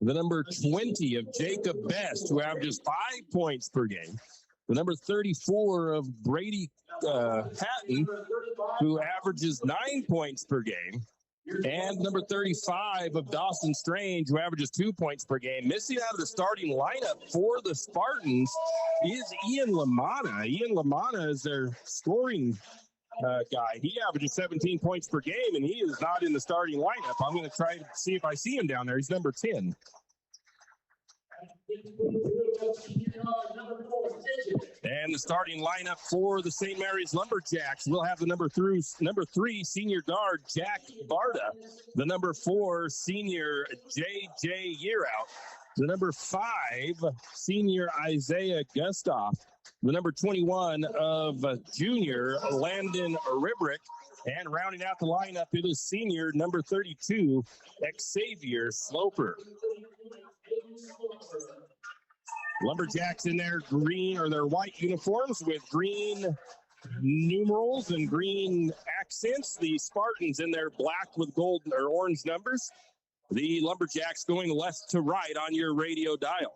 The number 20 of Jacob Best, who averages 5 points per game. The number 34 of Brady Hatton, who averages 9 points per game. And number 35 of Dawson Strange, who averages 2 points per game. Missing out of the starting lineup for the Spartans is Ian LaManna. Ian LaManna is their scoring guy. He averages 17 points per game, and he is not in the starting lineup. I'm going to try to see if I see him down there. He's number 10. And the starting lineup for the St. Mary's Lumberjacks, we'll have the number 3 senior guard, Jack Barta, the number 4 senior J.J. Yearout, the number 5 senior Isaiah Gustav, the number 21 of junior Landon Ribrick, and rounding out the lineup, it is senior number 32, Xavier Sloper. Lumberjacks in their green or their white uniforms with green numerals and green accents. The Spartans in their black with gold or orange numbers. The Lumberjacks going left to right on your radio dial.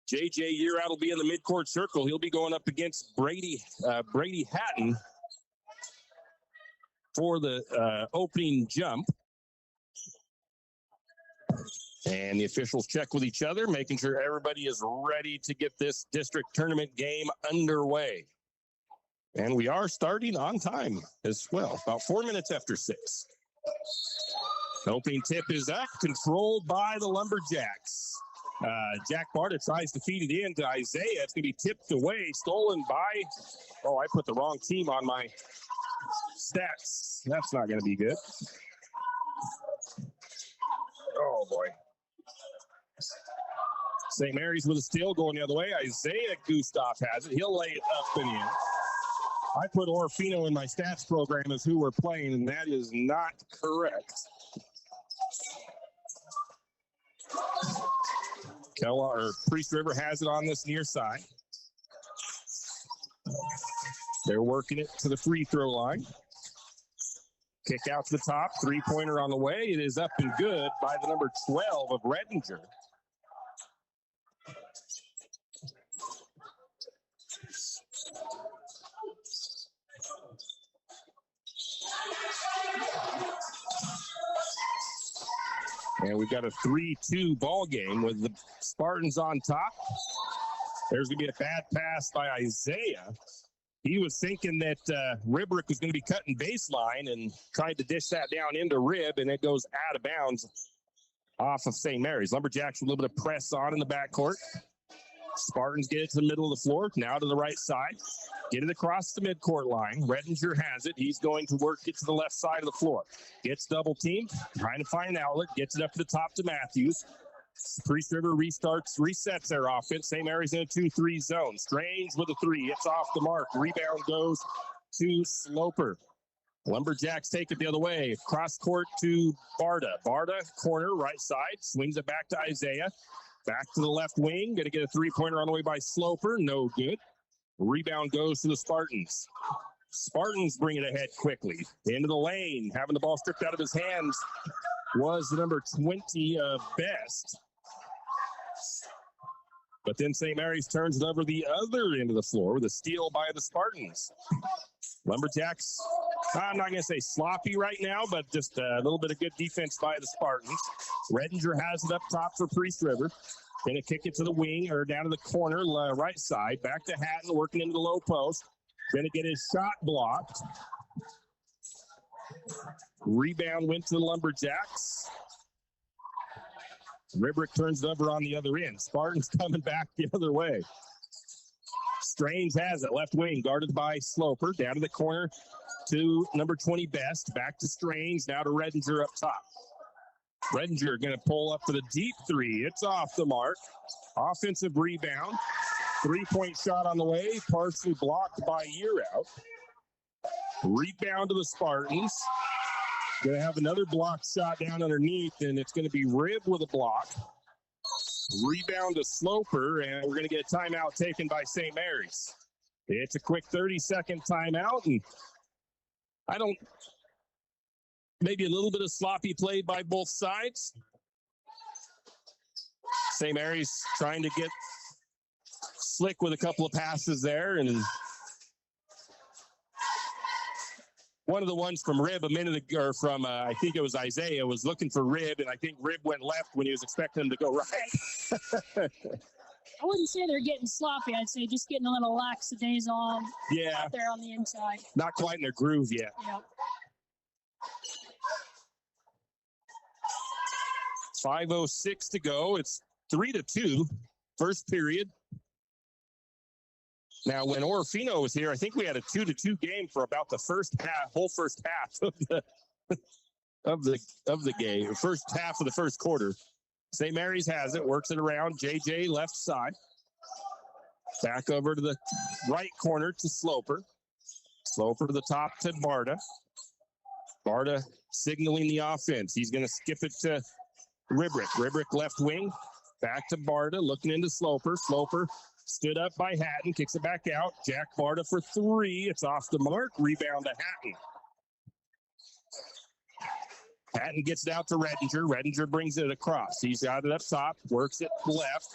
J.J. Yearout will be in the midcourt circle. He'll be going up against Brady Hatton for the opening jump. And the officials check with each other, making sure everybody is ready to get this district tournament game underway. And we are starting on time as well, about 4 minutes after 6. The opening tip is up, controlled by the Lumberjacks. Jack Barta tries to feed it in to Isaiah. It's going to be tipped away, stolen by, I put the wrong team on my stats. That's not going to be good. Oh, boy. St. Mary's with a steal going the other way. Isaiah Gustav has it. He'll lay it up and in. I put Orfino in my stats program as who we're playing, and that is not correct. Priest River has it on this near side. They're working it to the free throw line. Kick out to the top, three-pointer on the way. It is up and good by the number 12 of Redinger. And we've got a 3-2 ball game with the Spartans on top. There's going to be a bad pass by Isaiah. He was thinking that Ribrick was going to be cutting baseline and tried to dish that down into Rib, and it goes out of bounds off of St. Mary's. Lumberjacks with a little bit of press on in the backcourt. Spartans get it to the middle of the floor, now to the right side. Get it across the midcourt line. Redinger has it. He's going to work it to the left side of the floor. Gets double teamed, trying to find an outlet. Gets it up to the top to Matthews. Priest River resets their offense. St. Mary's in a 2-3 zone. Strange with a 3. It's off the mark. Rebound goes to Sloper. Lumberjacks take it the other way. Cross court to Barta. Barta, corner, right side. Swings it back to Isaiah. Back to the left wing. Going to get a three-pointer on the way by Sloper. No good. Rebound goes to the Spartans. Spartans bring it ahead quickly. Into the lane. Having the ball stripped out of his hands was the number 20 of Best. But then St. Mary's turns it over the other end of the floor with a steal by the Spartans. Lumberjacks, I'm not going to say sloppy right now, but just a little bit of good defense by the Spartans. Redinger has it up top for Priest River. Going to kick it to the wing or down to the corner, right side. Back to Hatton, working into the low post. Going to get his shot blocked. Rebound went to the Lumberjacks. Ribrick turns it over on the other end. Spartans coming back the other way. Strange has it, left wing, guarded by Sloper. Down to the corner to number 20 Best. Back to Strange, now to Redinger up top. Redinger going to pull up for the deep 3. It's off the mark. Offensive rebound. 3-point shot on the way, partially blocked by Yearout. Rebound to the Spartans. Going to have another block shot down underneath, and it's going to be Rib with a block. Rebound to Sloper, and we're going to get a timeout taken by St. Mary's. It's a quick 30-second timeout, and maybe a little bit of sloppy play by both sides. St. Mary's trying to get slick with a couple of passes there, and one of the ones from Rib a minute ago, or from I think it was Isaiah, was looking for Rib, and I think Rib went left when he was expecting him to go right. I wouldn't say they're getting sloppy. I'd say just getting a little lackadaisical out there on the inside. Not quite in their groove yet. Yep. 5:06 to go. It's 3-2, first period. Now, when Orofino was here, I think we had a 2-2 game for about the whole first half of the game, first half of the first quarter. St. Mary's has it, works it around. JJ left side. Back over to the right corner to Sloper. Sloper to the top to Barta. Barta signaling the offense. He's going to skip it to Ribrick. Ribrick left wing. Back to Barta, looking into Sloper. Sloper stood up by Hatton, kicks it back out. Jack Barta for three. It's off the mark. Rebound to Hatton. Hatton gets it out to Redinger. Redinger brings it across. He's got it up top, works it left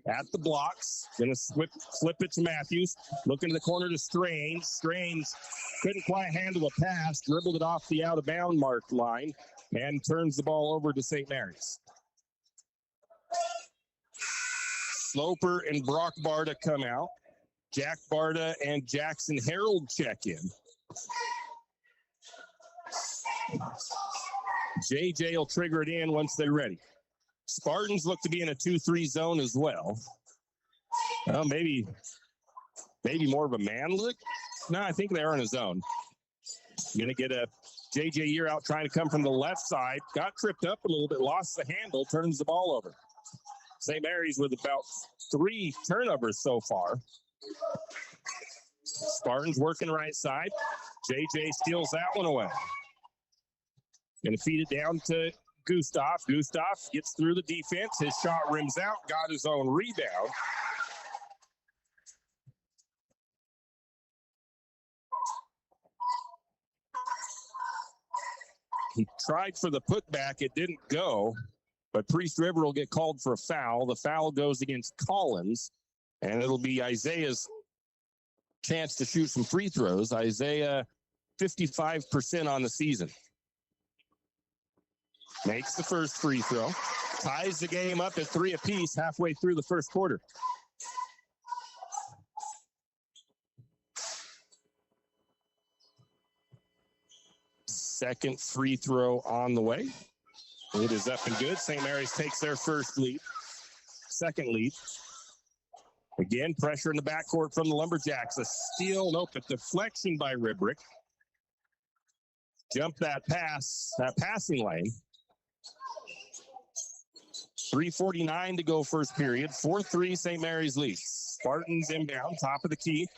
at the blocks. Going to flip it to Matthews. Looking to the corner to Strange. Strange couldn't quite handle a pass. Dribbled it off the out-of-bound mark line and turns the ball over to St. Mary's. Sloper and Brock Barta come out. Jack Barta and Jackson Harold check in. JJ will trigger it in once they're ready. Spartans look to be in a 2-3 zone as well. Well, maybe more of a man look. No, I think they are in a zone. Going to get a JJ Year out trying to come from the left side. Got tripped up a little bit, lost the handle, turns the ball over. St. Mary's with about 3 turnovers so far. Spartans working right side. JJ steals that one away. Going to feed it down to Gustav. Gustav gets through the defense. His shot rims out, got his own rebound. He tried for the putback. It didn't go, but Priest River will get called for a foul. The foul goes against Collins, and it'll be Isaiah's chance to shoot some free throws. Isaiah, 55% on the season. Makes the first free throw. Ties the game up at 3 apiece halfway through the first quarter. Second free throw on the way. It is up and good. St. Mary's takes their second lead. Again, pressure in the backcourt from the Lumberjacks. A steal, nope, a deflection by Ribrick. Jump that passing lane. 3:49 to go first period. 4-3 St. Mary's lead. Spartans inbound, top of the key.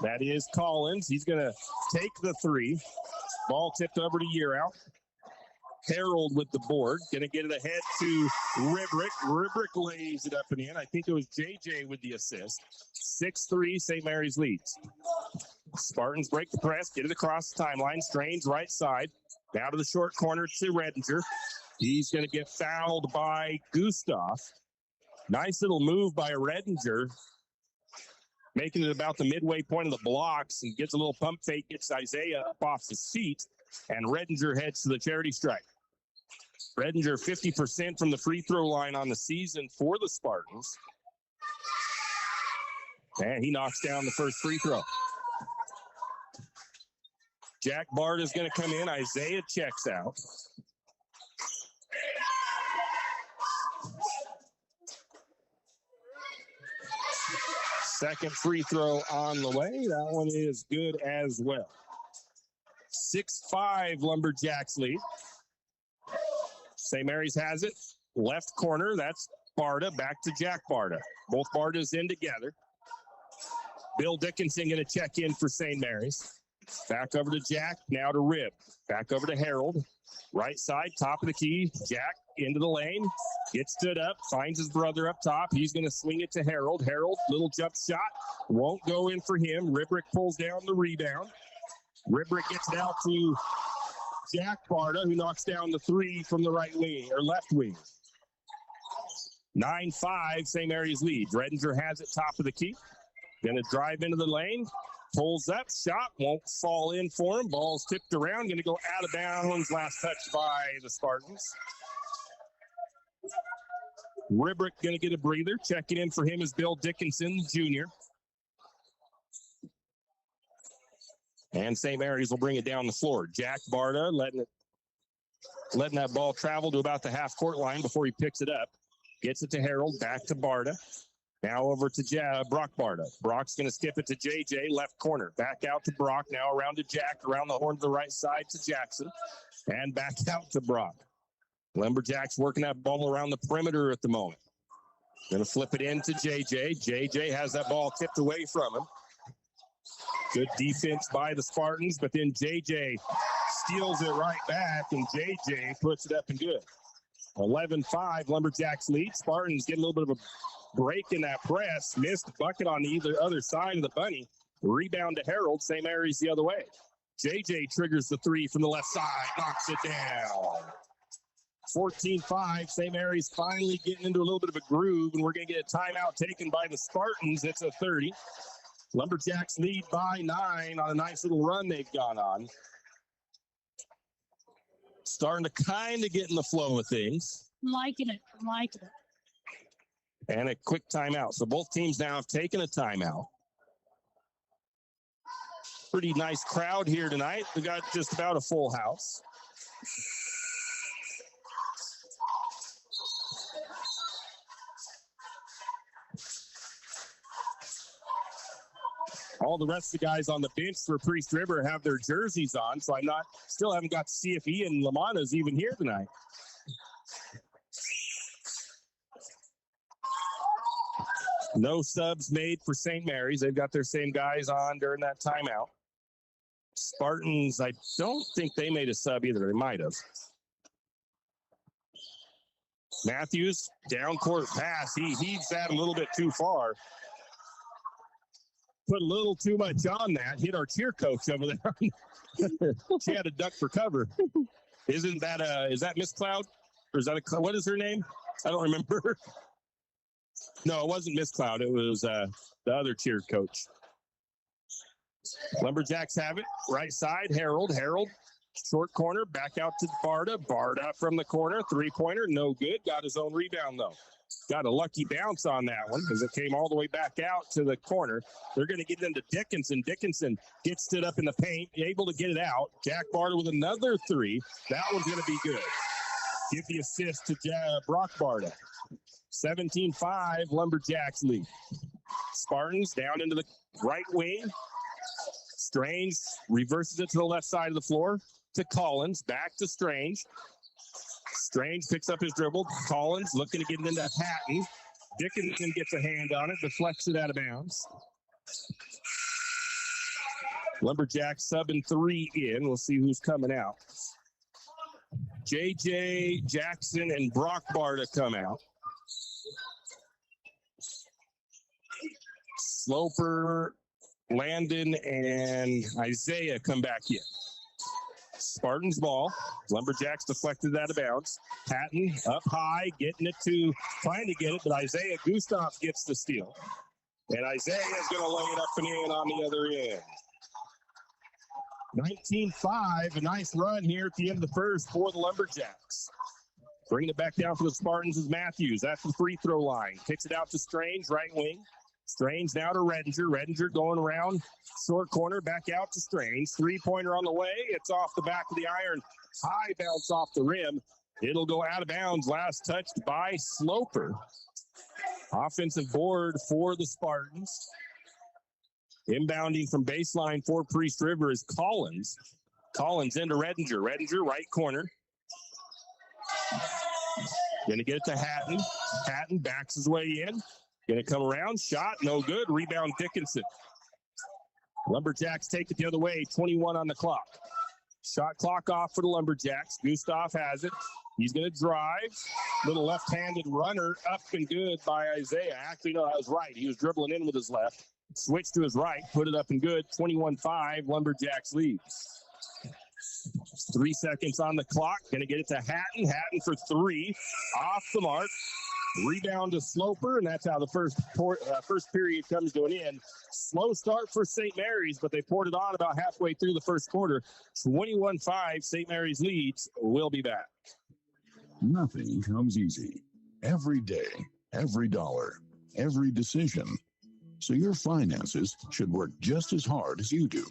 That is Collins. He's going to take the three. Ball tipped over to Year out. Harold with the board. Going to get it ahead to Ribrick. Ribrick lays it up and in. I think it was JJ with the assist. 6-3 St. Mary's leads. Spartans break the press, get it across the timeline. Strange right side. Down to the short corner to Redinger. He's going to get fouled by Gustav. Nice little move by Redinger. Making it about the midway point of the blocks and gets a little pump fake, gets Isaiah up off his feet, and Redinger heads to the charity stripe. Redinger 50% from the free throw line on the season for the Spartans. And he knocks down the first free throw. Jack Bard is going to come in. Isaiah checks out. Second free throw on the way. That one is good as well. 6-5 Lumberjacks lead. St. Mary's has it. Left corner, that's Barta. Back to Jack Barta. Both Bartas in together. Bill Dickinson going to check in for St. Mary's. Back over to Jack, now to Rib. Back over to Harold. Right side, top of the key. Jack into the lane. Gets stood up, finds his brother up top. He's going to swing it to Harold. Harold, little jump shot. Won't go in for him. Ribrick pulls down the rebound. Ribrick gets it out to Jack Barta, who knocks down the three from the right wing, or left wing. 9-5, St. Mary's lead. Redinger has it top of the key. Going to drive into the lane. Pulls up, shot, won't fall in for him. Ball's tipped around, going to go out of bounds. Last touch by the Spartans. Ribrick going to get a breather. Checking in for him is Bill Dickinson, Jr. And St. Mary's will bring it down the floor. Jack Barta letting that ball travel to about the half-court line before he picks it up. Gets it to Harold, back to Barta. Now over to Brock Barta. Brock's going to skip it to JJ, left corner. Back out to Brock, now around to Jack, around the horn to the right side to Jackson. And back out to Brock. Lumberjacks working that ball around the perimeter at the moment. Going to flip it in to JJ. JJ has that ball tipped away from him. Good defense by the Spartans, but then JJ steals it right back, and JJ puts it up and good. 11-5, Lumberjacks lead. Spartans get a little bit of a break in that press. Missed bucket on the other side of the bunny. Rebound to Harold. St. Mary's the other way. JJ triggers the three from the left side, knocks it down. 14-5, St. Mary's finally getting into a little bit of a groove, and we're going to get a timeout taken by the Spartans. It's a 30. Lumberjacks lead by 9 on a nice little run they've gone on. Starting to kind of get in the flow of things. I'm liking it. And a quick timeout. So both teams now have taken a timeout. Pretty nice crowd here tonight. We got just about a full house. All the rest of the guys on the bench for Priest River have their jerseys on, so still haven't got to see if Ian Lamanna's even here tonight. No subs made for St. Mary's. They've got their same guys on during that timeout. Spartans, I don't think they made a sub either. They might have. Matthews, down court pass. He heaves that a little bit too far. Put a little too much on that. Hit our cheer coach over there. She had a duck for cover. Is that Miss Cloud? Or is that what is her name? I don't remember. No, it wasn't Miss Cloud. It was the other cheer coach. Lumberjacks have it. Right side, Harold. Harold, short corner, back out to Barta. Barta from the corner. Three-pointer, no good. Got his own rebound, though. Got a lucky bounce on that one because it came all the way back out to the corner. They're going to get it into Dickinson. Dickinson gets stood up in the paint, able to get it out. Jack Barta with another three. That one's going to be good. Give the assist to Brock Barta. 17-5, Lumberjacks lead. Spartans down into the right wing. Strange reverses it to the left side of the floor to Collins. Back to Strange. Strange picks up his dribble. Collins looking to get it into Patton. Dickinson gets a hand on it, deflects it out of bounds. Lumberjacks subbing three in. We'll see who's coming out. JJ Jackson and Brock Barta come out. Sloper, Landon, and Isaiah come back in. Spartans ball. Lumberjacks deflected out of bounds. Patton up high, trying to get it, but Isaiah Gustav gets the steal. And Isaiah is going to lay it up and in on the other end. 19-5, a nice run here at the end of the first for the Lumberjacks. Bringing it back down for the Spartans is Matthews. That's the free throw line. Kicks it out to Strange, right wing. Strange now to Redinger. Redinger going around short corner, back out to Strange. Three-pointer on the way. It's off the back of the iron. High bounce off the rim. It'll go out of bounds. Last touched by Sloper. Offensive board for the Spartans. Inbounding from baseline for Priest River is Collins. Collins into Redinger. Redinger, right corner. Going to get it to Hatton. Hatton backs his way in. Going to come around. Shot, no good. Rebound, Dickinson. Lumberjacks take it the other way. 21 on the clock. Shot clock off for the Lumberjacks. Gustav has it. He's going to drive. Little left-handed runner up and good by Isaiah. Actually, no, that was right. He was dribbling in with his left. Switch to his right. Put it up and good. 21-5. Lumberjacks lead. 3 seconds on the clock. Going to get it to Hatton. Hatton for three. Off the mark. Rebound to Sloper, and that's how the first period comes to an end. Slow start for St. Mary's, but they poured it on about halfway through the first quarter. 21-5, St. Mary's leads. We'll be back. Nothing comes easy. every day, every dollar, every decision. So your finances should work just as hard as you do.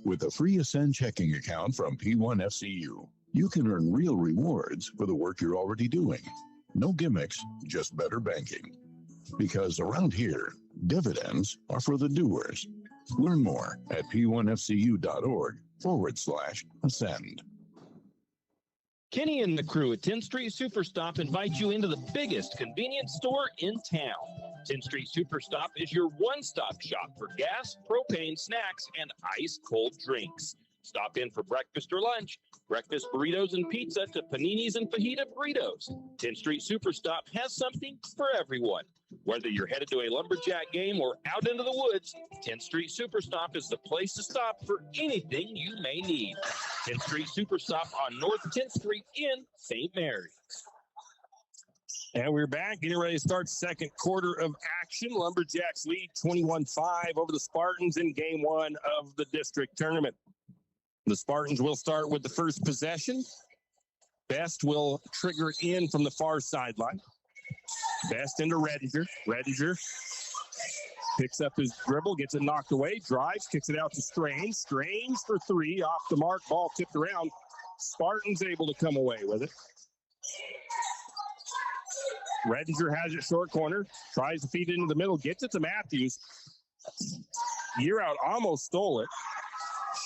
With a free Ascend checking account from P1FCU, you can earn real rewards for the work you're already doing. No gimmicks, just better banking. Because around here, dividends are for the doers. Learn more at p1fcu.org/ascend. Kenny and the crew at 10th Street Superstop invite you into the biggest convenience store in town. 10th Street Superstop is your one-stop shop for gas, propane, snacks, and ice-cold drinks. Stop in for breakfast or lunch, breakfast burritos and pizza to paninis and fajita burritos. 10th Street Superstop has something for everyone. Whether you're headed to a Lumberjack game or out into the woods, 10th Street Superstop is the place to stop for anything you may need. 10th Street Superstop on North 10th Street in St. Mary's. And we're back, getting ready to start second quarter of action. Lumberjacks lead 21-5 over the Spartans in game one of the district tournament. The Spartans will start with the first possession. Best will trigger it in from the far sideline. Best into Rediger. Rediger picks up his dribble, gets it knocked away, drives, kicks it out to Strange. Strange for three, off the mark, ball tipped around. Spartans able to come away with it. Rediger has it short corner, tries to feed it into the middle, gets it to Matthews. Year out almost stole it.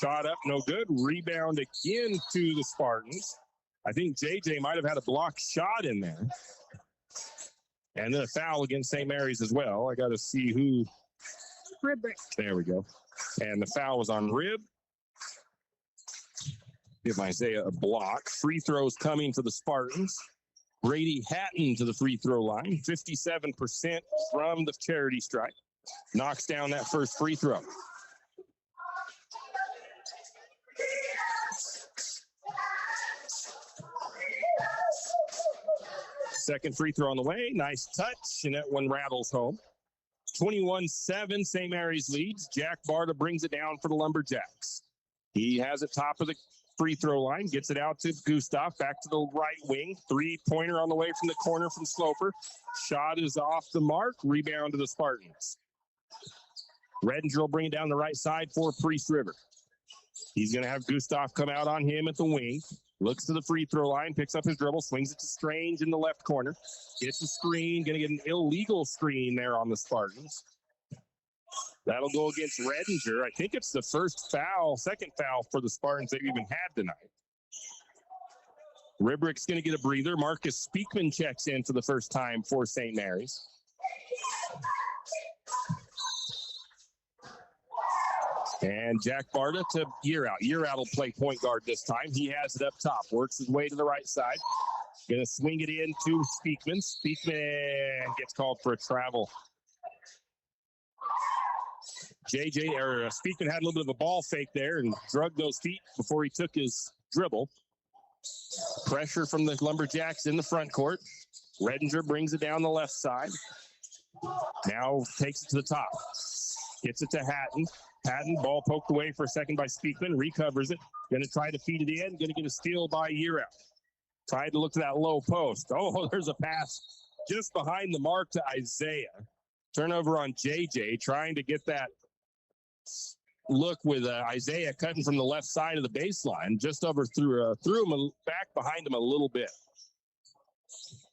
Shot up, no good. Rebound again to the Spartans. I think JJ might have had a blocked shot in there. And then a foul against St. Mary's as well. I got to see who. Ribrick. There we go. And the foul was on Rib. Give Isaiah a block. Free throws coming for the Spartans. Brady Hatton to the free throw line. 57% from the charity stripe. Knocks down that first free throw. Second free throw on the way. Nice touch, and that one rattles home. 21-7, St. Mary's leads. Jack Barta brings it down for the Lumberjacks. He has it top of the free throw line, gets it out to Gustav, back to the right wing. Three-pointer on the way from the corner from Sloper. Shot is off the mark. Rebound to the Spartans. Redinger will bring it down the right side for Priest River. He's going to have Gustav come out on him at the wing. Looks to the free throw line, picks up his dribble, swings it to Strange in the left corner. Gets a screen, going to get an illegal screen there on the Spartans. That'll go against Redinger. I think it's the second foul for the Spartans they've even had tonight. Ribrick's going to get a breather. Marcus Speakman checks in for the first time for St. Mary's. And Jack Barta to Year Out. Year Out will play point guard this time. He has it up top. Works his way to the right side. Going to swing it in to Speakman. Speakman gets called for a travel. Speakman had a little bit of a ball fake there and drug those feet before he took his dribble. Pressure from the Lumberjacks in the front court. Redinger brings it down the left side. Now takes it to the top. Gets it to Hatton. Hatton, ball poked away for a second by Speakman, recovers it. Going to try to feed it in. Going to get a steal by Year Out. Tried to look to that low post. Oh, there's a pass just behind the mark to Isaiah. Turnover on JJ, trying to get that look with Isaiah cutting from the left side of the baseline, just over threw him back behind him a little bit.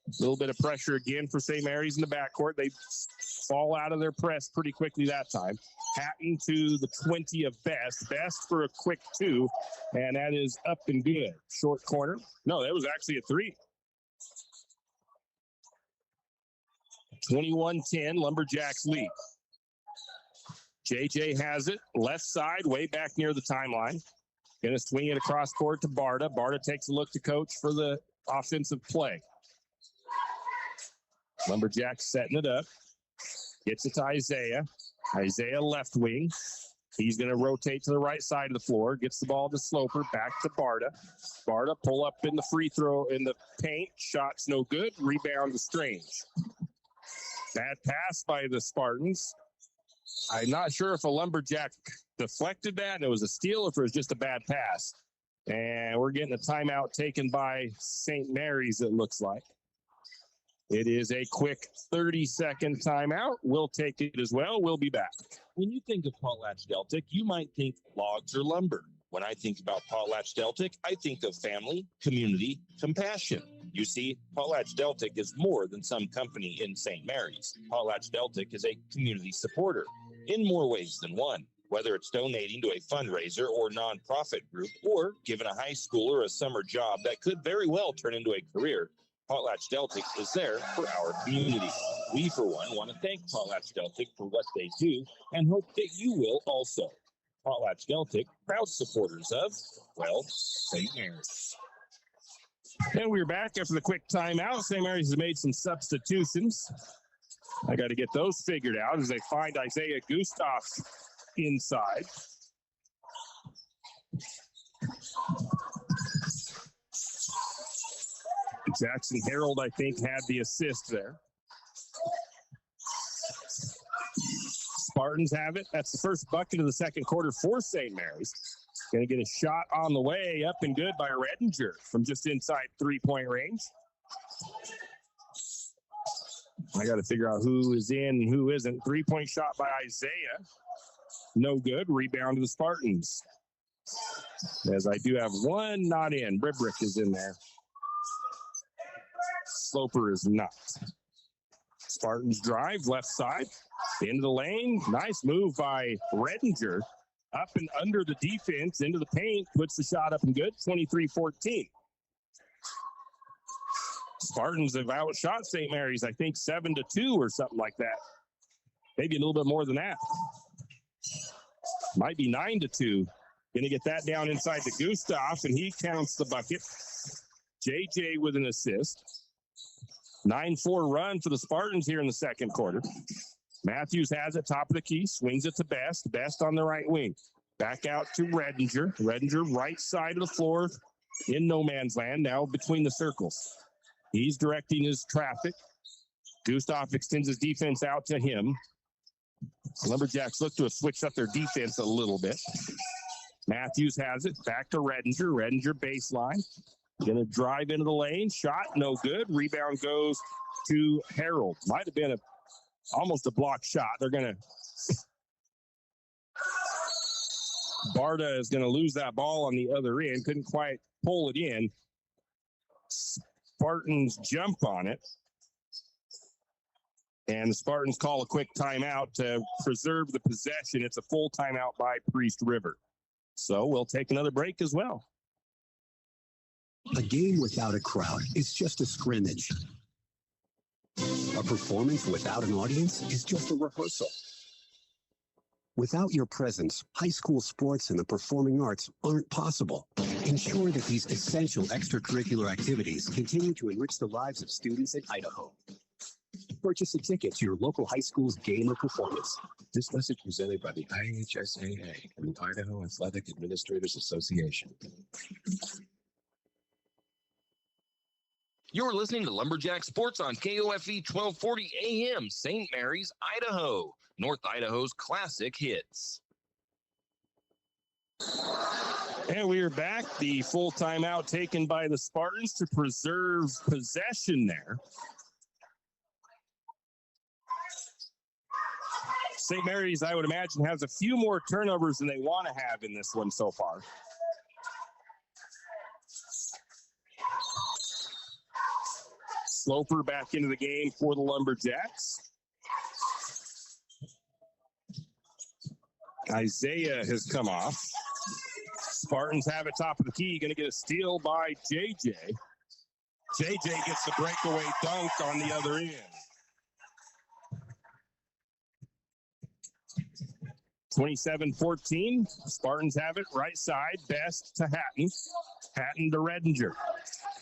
A little bit of pressure again for St. Mary's in the backcourt. They fall out of their press pretty quickly that time. Hatton to the 20 of Best. Best for a quick two, and that is up and good. Short corner. No, that was actually a three. 21-10, Lumberjacks lead. JJ has it, left side, way back near the timeline. Going to swing it across court to Barta. Barta takes a look to coach for the offensive play. Lumberjacks setting it up. Gets it to Isaiah. Isaiah left wing. He's going to rotate to the right side of the floor. Gets the ball to Sloper. Back to Barta. Barta pull up in the free throw in the paint. Shot's no good. Rebound to Strange. Bad pass by the Spartans. I'm not sure if a Lumberjack deflected that and it was a steal or if it was just a bad pass. And we're getting a timeout taken by St. Mary's, it looks like. It is a quick 30-second timeout. We'll take it as well. We'll be back. When you think of PotlatchDeltic, you might think logs or lumber. When I think about PotlatchDeltic, I think of family, community, compassion. You see, PotlatchDeltic is more than some company in St. Mary's. PotlatchDeltic is a community supporter in more ways than one. Whether it's donating to a fundraiser or nonprofit group, or giving a high schooler a summer job that could very well turn into a career, PotlatchDeltic is there for our community. We, for one, want to thank PotlatchDeltic for what they do and hope that you will also. PotlatchDeltic, proud supporters of, well, St. Mary's. And we're back after the quick timeout. St. Mary's has made some substitutions. I got to get those figured out as they find Isaiah Gustav inside. Jackson Harold, I think, had the assist there. Spartans have it. That's the first bucket of the second quarter for St. Mary's. Going to get a shot on the way, up and good by Redinger from just inside three-point range. I got to figure out who is in and who isn't. Three-point shot by Isaiah. No good. Rebound to the Spartans. As I do have one not in. Bribrick is in there. Sloper is not. Spartans drive left side into the lane. Nice move by Redinger. Up and under the defense into the paint. Puts the shot up and good. 23-14. Spartans have outshot St. Mary's, I think 7-2 or something like that. Maybe a little bit more than that. Might be 9-2. Going to get that down inside to Gustav, and he counts the bucket. JJ with an assist. 9-4 run for the Spartans here in the second quarter. Matthews has it, top of the key, swings it to Best. Best on the right wing. Back out to Redinger. Redinger right side of the floor in no man's land, now between the circles. He's directing his traffic. Gustav extends his defense out to him. Lumberjacks look to have switched up their defense a little bit. Matthews has it, back to Redinger. Redinger baseline. Going to drive into the lane. Shot, no good. Rebound goes to Harold. Might have been almost a block shot. They're going to... Barta is going to lose that ball on the other end. Couldn't quite pull it in. Spartans jump on it. And the Spartans call a quick timeout to preserve the possession. It's a full timeout by Priest River. So we'll take another break as well. A game without a crowd is just a scrimmage. A performance without an audience is just a rehearsal. Without your presence, high school sports and the performing arts aren't possible. Ensure that these essential extracurricular activities continue to enrich the lives of students in Idaho. Purchase a ticket to your local high school's game or performance. This message presented by the IHSAA and the Idaho Athletic Administrators Association. You're listening to Lumberjack Sports on KOFE 1240 AM, St. Mary's, Idaho, North Idaho's classic hits. And we are back. The full timeout taken by the Spartans to preserve possession there. St. Mary's, I would imagine, has a few more turnovers than they want to have in this one so far. Sloper back into the game for the Lumberjacks. Isaiah has come off. Spartans have it top of the key. Going to get a steal by JJ. JJ gets the breakaway dunk on the other end. 27-14. Spartans have it right side. Best to Hatton. Hatton to Redinger.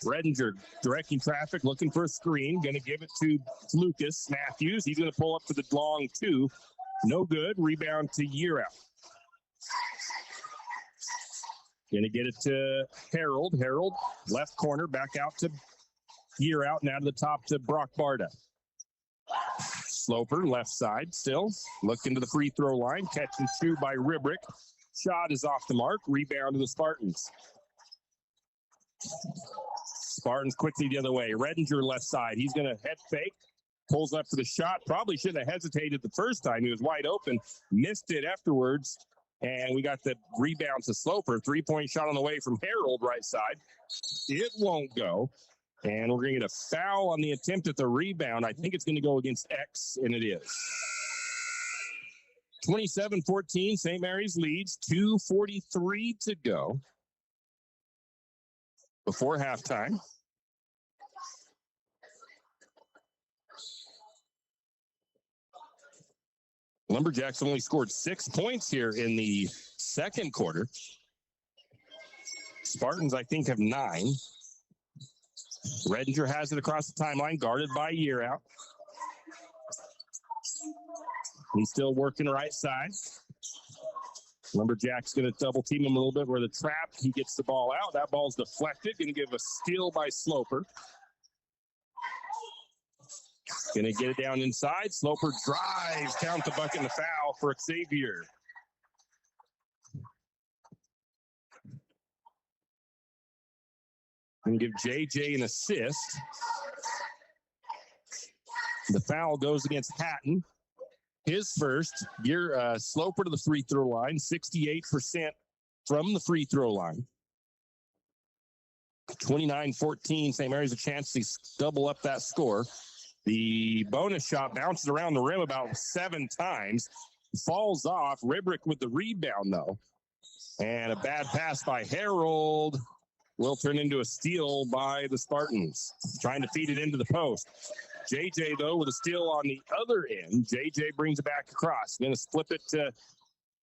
Redinger directing traffic, looking for a screen. Going to give it to Lucas Matthews. He's going to pull up for the long two. No good. Rebound to Year Out. Going to get it to Harold. Harold, left corner, back out to Year Out, and out of the top to Brock Barta. Sloper, left side, still. Looking to the free throw line. Catch and shoot by Ribrick. Shot is off the mark. Rebound to the Spartans. Spartans quickly the other way. Redinger left side. He's going to head fake. Pulls up for the shot. Probably shouldn't have hesitated the first time. He was wide open. Missed it afterwards. And we got the rebound to Sloper. 3-point shot on the way from Harold right side. It won't go. And we're going to get a foul on the attempt at the rebound. I think it's going to go against X, and it is. 27-14, St. Mary's leads. 2:43 to go before halftime. Lumberjacks only scored 6 points here in the second quarter. Spartans, I think, have 9. Redinger has it across the timeline, guarded by Year Out. He's still working right side. Lumberjacks going to double team him a little bit where the trap, he gets the ball out. That ball's deflected. Going to give a steal by Sloper. Going to get it down inside. Sloper drives, count the bucket and the foul for Xavier. Going to give JJ an assist. The foul goes against Hatton. His first. Sloper to the free throw line, 68% from the free throw line. 29-14, St. Mary's a chance to double up that score. The bonus shot bounces around the rim about 7 times, falls off. Ribrick with the rebound, though. And a bad pass by Harold will turn into a steal by the Spartans, trying to feed it into the post. JJ, though, with a steal on the other end. JJ brings it back across. Going to flip it to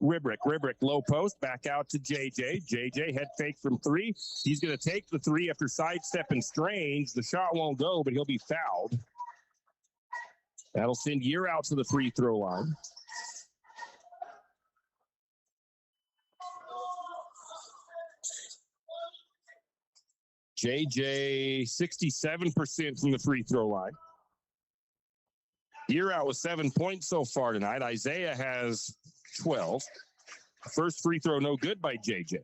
Ribrick. Ribrick, low post, back out to JJ. JJ, head fake from 3. He's going to take the 3 after sidestepping Strange. The shot won't go, but he'll be fouled. That'll send Year Out to the free throw line. JJ, 67% from the free throw line. Year Out with 7 points so far tonight. Isaiah has 12. First free throw no good by JJ.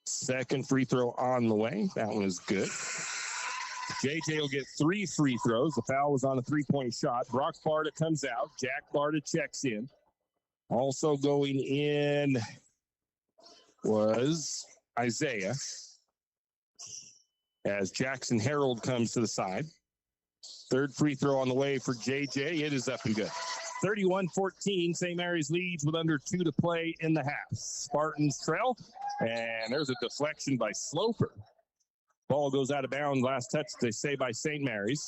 Second free throw on the way. That one is good. JJ will get 3 free throws. The foul was on a 3-point shot. Brock Barta comes out. Jack Barta checks in. Also going in was Isaiah as Jackson Harold comes to the side. Third free throw on the way for JJ. It is up and good. 31-14, St. Mary's leads with under 2 to play in the half. Spartans trail, and there's a deflection by Sloper. Ball goes out of bounds. Last touch, they say, by St. Mary's.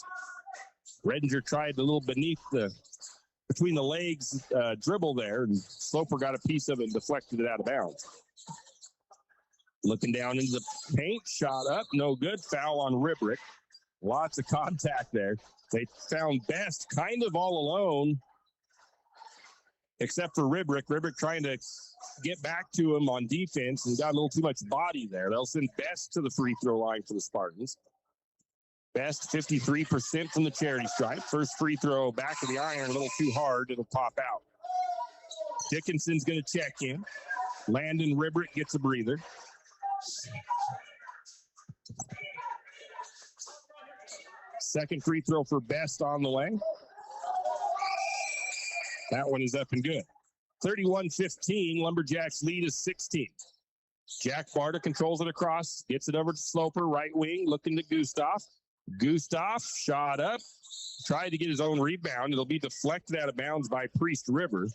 Redinger tried a little between the legs dribble there, and Sloper got a piece of it and deflected it out of bounds. Looking down into the paint, shot up, no good. Foul on Ribrick. Lots of contact there. They found Best kind of all alone, except for Ribrick. Ribrick trying to get back to him on defense and got a little too much body there. They'll send Best to the free throw line for the Spartans. Best 53% from the charity stripe. First free throw back of the iron, a little too hard. It'll pop out. Dickinson's going to check in. Landon Ribrick gets a breather. Second free throw for Best on the way. That one is up and good. 31-15, Lumberjacks lead is 16. Jack Barta controls it across, gets it over to Sloper, right wing, looking to Gustav. Gustav shot up, tried to get his own rebound. It'll be deflected out of bounds by Priest River.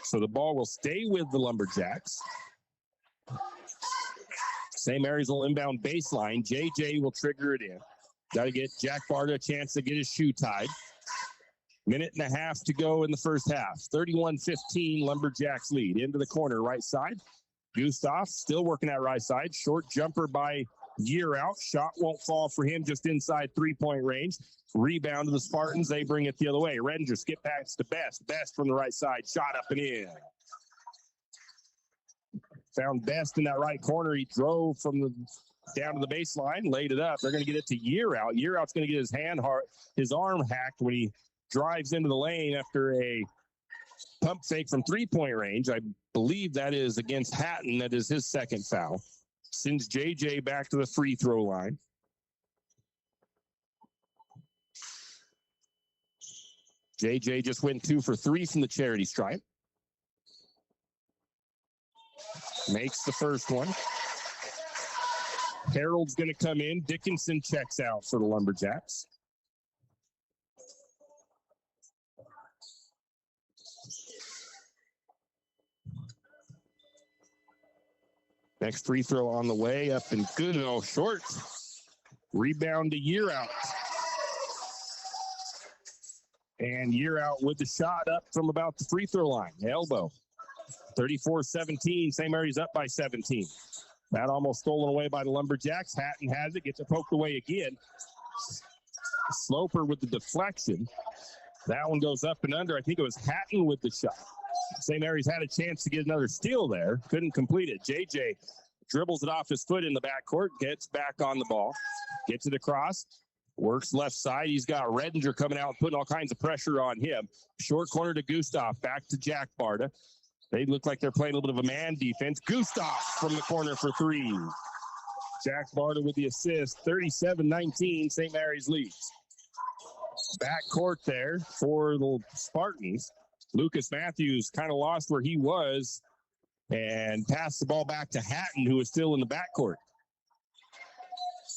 So the ball will stay with the Lumberjacks. St. Mary's will inbound baseline. JJ will trigger it in. Got to get Jack Barta a chance to get his shoe tied. Minute and a half to go in the first half. 31-15, Lumberjacks lead. Into the corner, right side. Gustav still working that right side. Short jumper by Year Out. Shot won't fall for him, just inside 3-point range. Rebound to the Spartans. They bring it the other way. Redinger skip past to Best. Best from the right side. Shot up and in. Found Best in that right corner. He drove from the down to the baseline, laid it up. They're going to get it to Year Out. Year Out's going to get his arm hacked when he drives into the lane after a Pump fake from three-point range. I believe that is against Hatton. That is his second foul. Sends JJ back to the free throw line. JJ just went 2 for 3 from the charity stripe. Makes the first one. Harold's going to come in. Dickinson checks out for the Lumberjacks. Next free throw on the way, up and good. Oh, short. Rebound to Year Out. And Year Out with the shot up from about the free throw line. Elbow. 34-17. St. Mary's up by 17. That almost stolen away by the Lumberjacks. Hatton has it, gets it poked away again. Sloper with the deflection. That one goes up and under. I think it was Hatton with the shot. St. Mary's had a chance to get another steal there. Couldn't complete it. JJ dribbles it off his foot in the backcourt, gets back on the ball, gets it across, works left side. He's got Redinger coming out and putting all kinds of pressure on him. Short corner to Gustav, back to Jack Barta. They look like they're playing a little bit of a man defense. Gustav from the corner for 3. Jack Barta with the assist. 37-19, St. Mary's leads. Backcourt there for the Spartans. Lucas Matthews kind of lost where he was and passed the ball back to Hatton, who is still in the backcourt.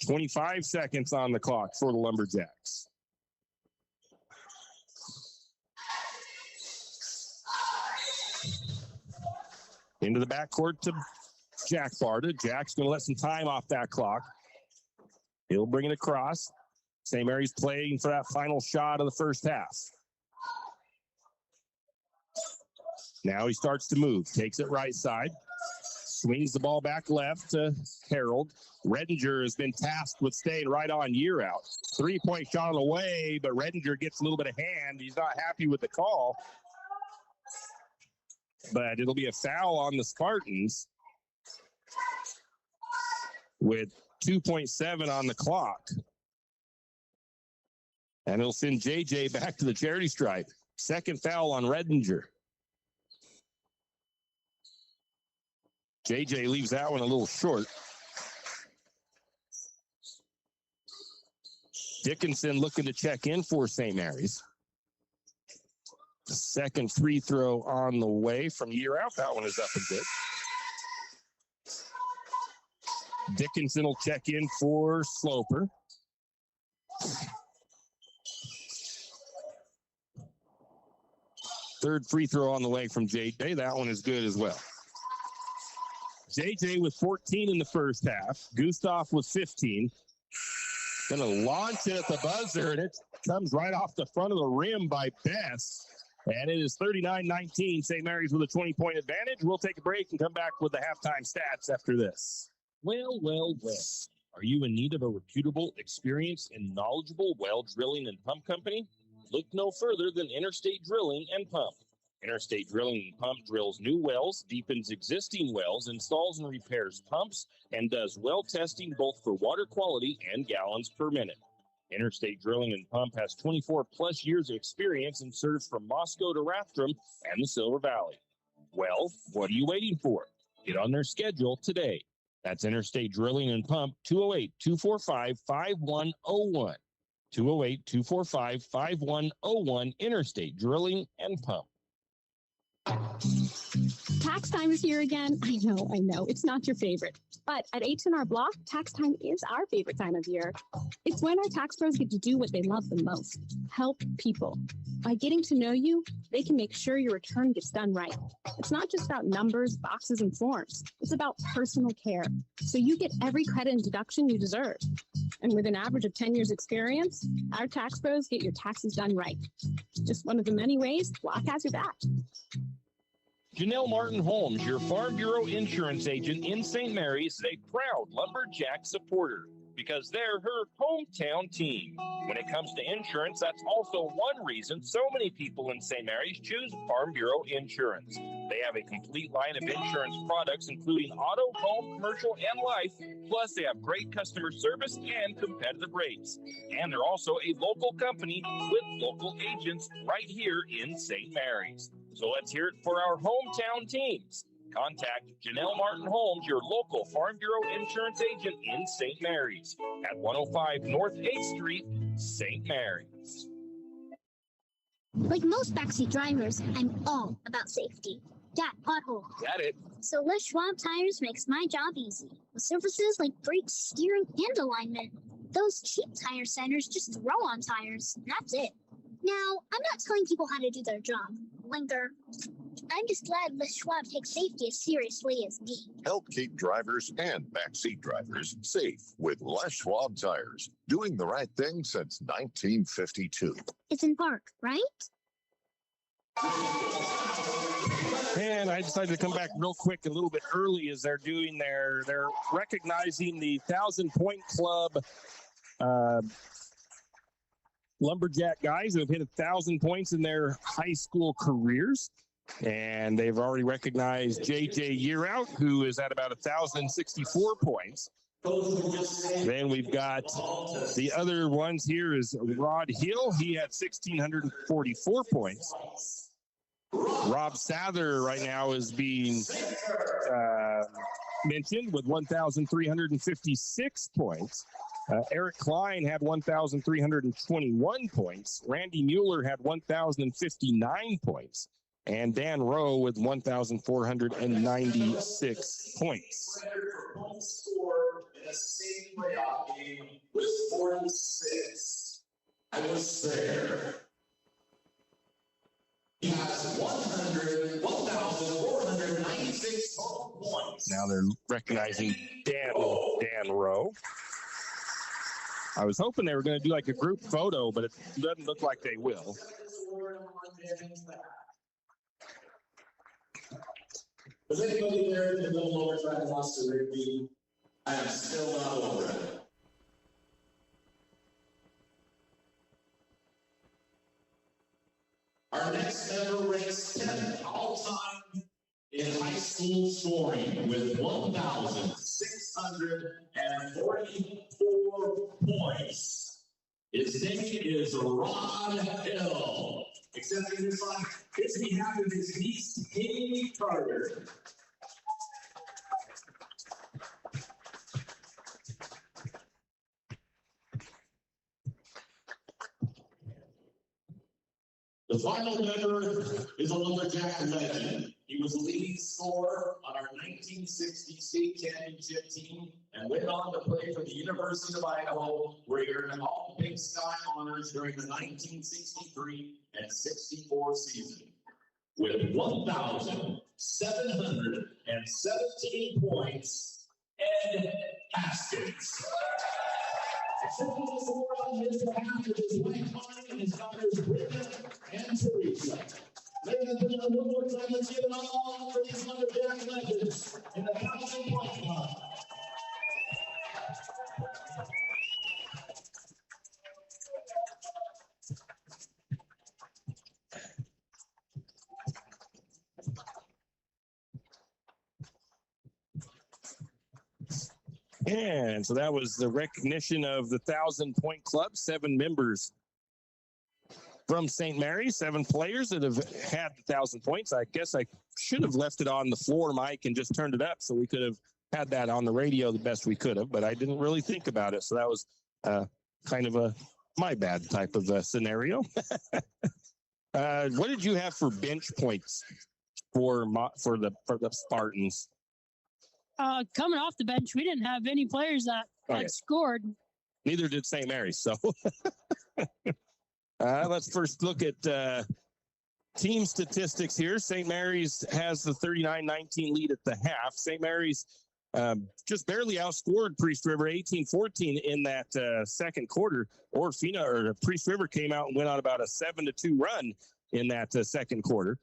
25 seconds on the clock for the Lumberjacks. Into the backcourt to Jack Barta. Jack's going to let some time off that clock. He'll bring it across. St. Mary's playing for that final shot of the first half. Now he starts to move. Takes it right side. Swings the ball back left to Harold. Redinger has been tasked with staying right on Year Out. 3-point shot on the way, but Redinger gets a little bit of hand. He's not happy with the call. But it'll be a foul on the Spartans with 2.7 on the clock. And it'll send JJ back to the charity stripe. Second foul on Redinger. JJ leaves that one a little short. Dickinson looking to check in for St. Mary's. Second free throw on the way from Year Out. That one is up and good. Dickinson will check in for Sloper. Third free throw on the way from JJ. That one is good as well. JJ with 14 in the first half. Gustav with 15. Gonna launch it at the buzzer, and it comes right off the front of the rim by Bess. And it is 39-19. St. Mary's with a 20-point advantage. We'll take a break and come back with the halftime stats after this. Well. Are you in need of a reputable, experienced, and knowledgeable well drilling and pump company? Look no further than Interstate Drilling and Pump. Interstate Drilling and Pump drills new wells, deepens existing wells, installs and repairs pumps, and does well testing both for water quality and gallons per minute. Interstate Drilling and Pump has 24-plus years of experience and serves from Moscow to Rathdrum and the Silver Valley. Well, what are you waiting for? Get on their schedule today. That's Interstate Drilling and Pump, 208-245-5101. 208-245-5101, Interstate Drilling and Pump. Tax time is here again. I know. It's not your favorite. But at H&R Block, tax time is our favorite time of year. It's when our tax pros get to do what they love the most, help people. By getting to know you, they can make sure your return gets done right. It's not just about numbers, boxes, and forms. It's about personal care. So you get every credit and deduction you deserve. And with an average of 10 years experience, our tax pros get your taxes done right. Just one of the many ways Block has your back. Janelle Martin Holmes, your Farm Bureau insurance agent in St. Mary's, is a proud Lumberjack supporter because they're her hometown team. When it comes to insurance, that's also one reason so many people in St. Mary's choose Farm Bureau Insurance. They have a complete line of insurance products, including auto, home, commercial, and life. Plus, they have great customer service and competitive rates. And they're also a local company with local agents right here in St. Mary's. So let's hear it for our hometown teams. Contact Janelle Martin Holmes, your local Farm Bureau insurance agent in St. Mary's at 105 North 8th Street, St. Mary's. Like most backseat drivers, I'm all about safety. Dad, pothole. Got it. So Les Schwab Tires makes my job easy with services like brakes, steering, and alignment. Those cheap tire centers just throw on tires, and that's it. Now, I'm not telling people how to do their job. Linker. I'm just glad Les Schwab takes safety as seriously as me. Help keep drivers and backseat drivers safe with Les Schwab tires. Doing the right thing since 1952. It's in Park, right? And I decided to come back real quick a little bit early as they're recognizing the 1,000-point club Lumberjack guys who have hit 1,000 points in their high school careers. And they've already recognized JJ Yearout, who is at about 1,064 points. Then we've got the other ones here is Rod Hill. He had 1,644 points. Rob Sather right now is being mentioned with 1,356 points. Eric Klein had 1,321 points. Randy Mueller had 1,059 points. And Dan Rowe with 1,496 points. Scored in a same playoff game with 46. I was there. He has 1,496 points. Now they're recognizing Dan Rowe. I was hoping they were going to do like a group photo, but it doesn't look like they will. Was anybody there that no longer tried to watch the rugby? I am still not over it. Our next member ranks 10th all-time in high school scoring with 1,644 points. His name is Rod Hill. Accepting this on his behalf of his niece, Amy Carter. The final member is a Lumberjack legend. He was the leading scorer on our 1960 state championship team and went on to play for the University of Idaho, where he earned all Big Sky honors during the 1963 and 64 season. With 1,717 points, Ed Haskins. Accepting this award on his behalf of his wife Connie and his daughters Britta and Teresa. Ladies and gentlemen, one more time, let's give it all for these Lumberjack legends in the 1,000-point club. And so that was the recognition of the 1,000-point club, 7 members from St. Mary's, 7 players that have had 1,000 points. I guess I should have left it on the floor mic and just turned it up so we could have had that on the radio the best we could have, but I didn't really think about it. So that was kind of a my bad type of scenario. What did you have for bench points for the Spartans? Coming off the bench, we didn't have any players that scored. Neither did St. Mary's. So let's first look at team statistics here. St. Mary's has the 39-19 lead at the half. St. Mary's just barely outscored Priest River 18-14 in that second quarter. Priest River came out and went on about a 7-2 run in that second quarter.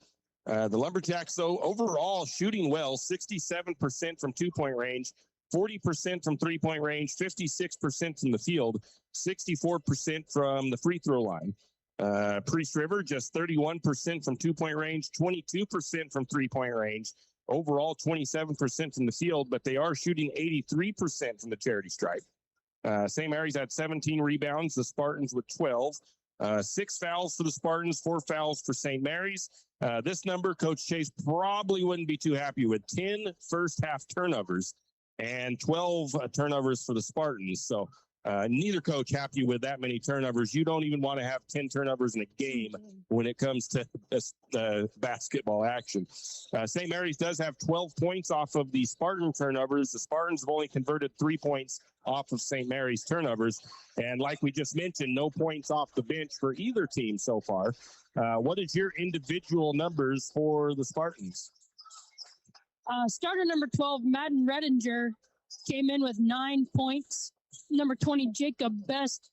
The Lumberjacks, though, overall shooting well, 67% from two-point range, 40% from three-point range, 56% from the field, 64% from the free throw line. Priest River, just 31% from two-point range, 22% from three-point range, overall 27% from the field, but they are shooting 83% from the charity stripe. St. Mary's had 17 rebounds, the Spartans with 12. 6 fouls for the Spartans, 4 fouls for St. Mary's. This number, Coach Chase probably wouldn't be too happy with. 10 first half turnovers and 12 turnovers for the Spartans. So neither coach happy with that many turnovers. You don't even want to have 10 turnovers in a game when it comes to basketball action. St. Mary's does have 12 points off of the Spartan turnovers. The Spartans have only converted 3 points off of St. Mary's turnovers. And like we just mentioned, no points off the bench for either team so far. What is your individual numbers for the Spartans? Starter number 12, Madden Redinger, came in with 9 points. Number 20, Jacob Best,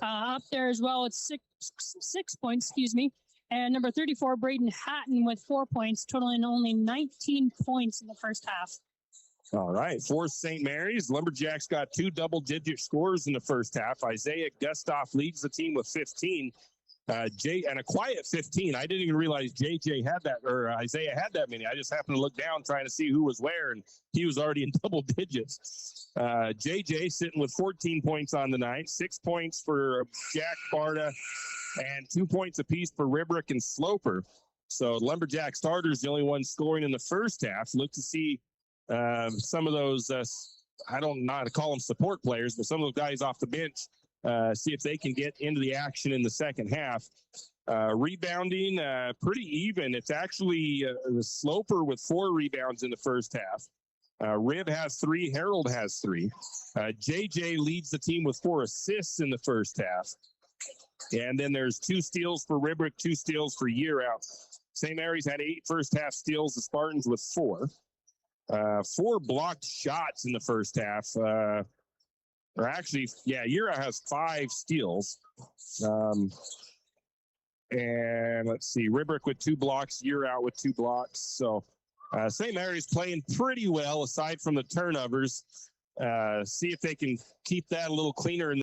up there as well at six points, excuse me. And number 34, Braden Hatton with 4 points, totaling only 19 points in the first half. All right. For St. Mary's, Lumberjacks got 2 double-digit scores in the first half. Isaiah Gustav leads the team with 15. And a quiet 15. I didn't even realize JJ had that, or Isaiah had that many. I just happened to look down trying to see who was where, and he was already in double digits. JJ sitting with 14 points on the night, 6 points for Jack Barta, and 2 points apiece for Ribrick and Sloper. So Lumberjack starters, the only one scoring in the first half. Look to see some of those, I don't know how to call them support players, but some of those guys off the bench, see if they can get into the action in the second half. Rebounding, pretty even. It's actually the Sloper with 4 rebounds in the first half. Rib has 3. Harold has 3. JJ leads the team with 4 assists in the first half. And then there's 2 steals for Ribrick, 2 steals for Year Out. St. Mary's had 8 first half steals. The Spartans with 4. 4 blocked shots in the first half. Or actually, yeah, Year Out has 5 steals. And let's see, Ribrick with 2 blocks, Year Out with 2 blocks. So St. Mary's playing pretty well aside from the turnovers. See if they can keep that a little cleaner in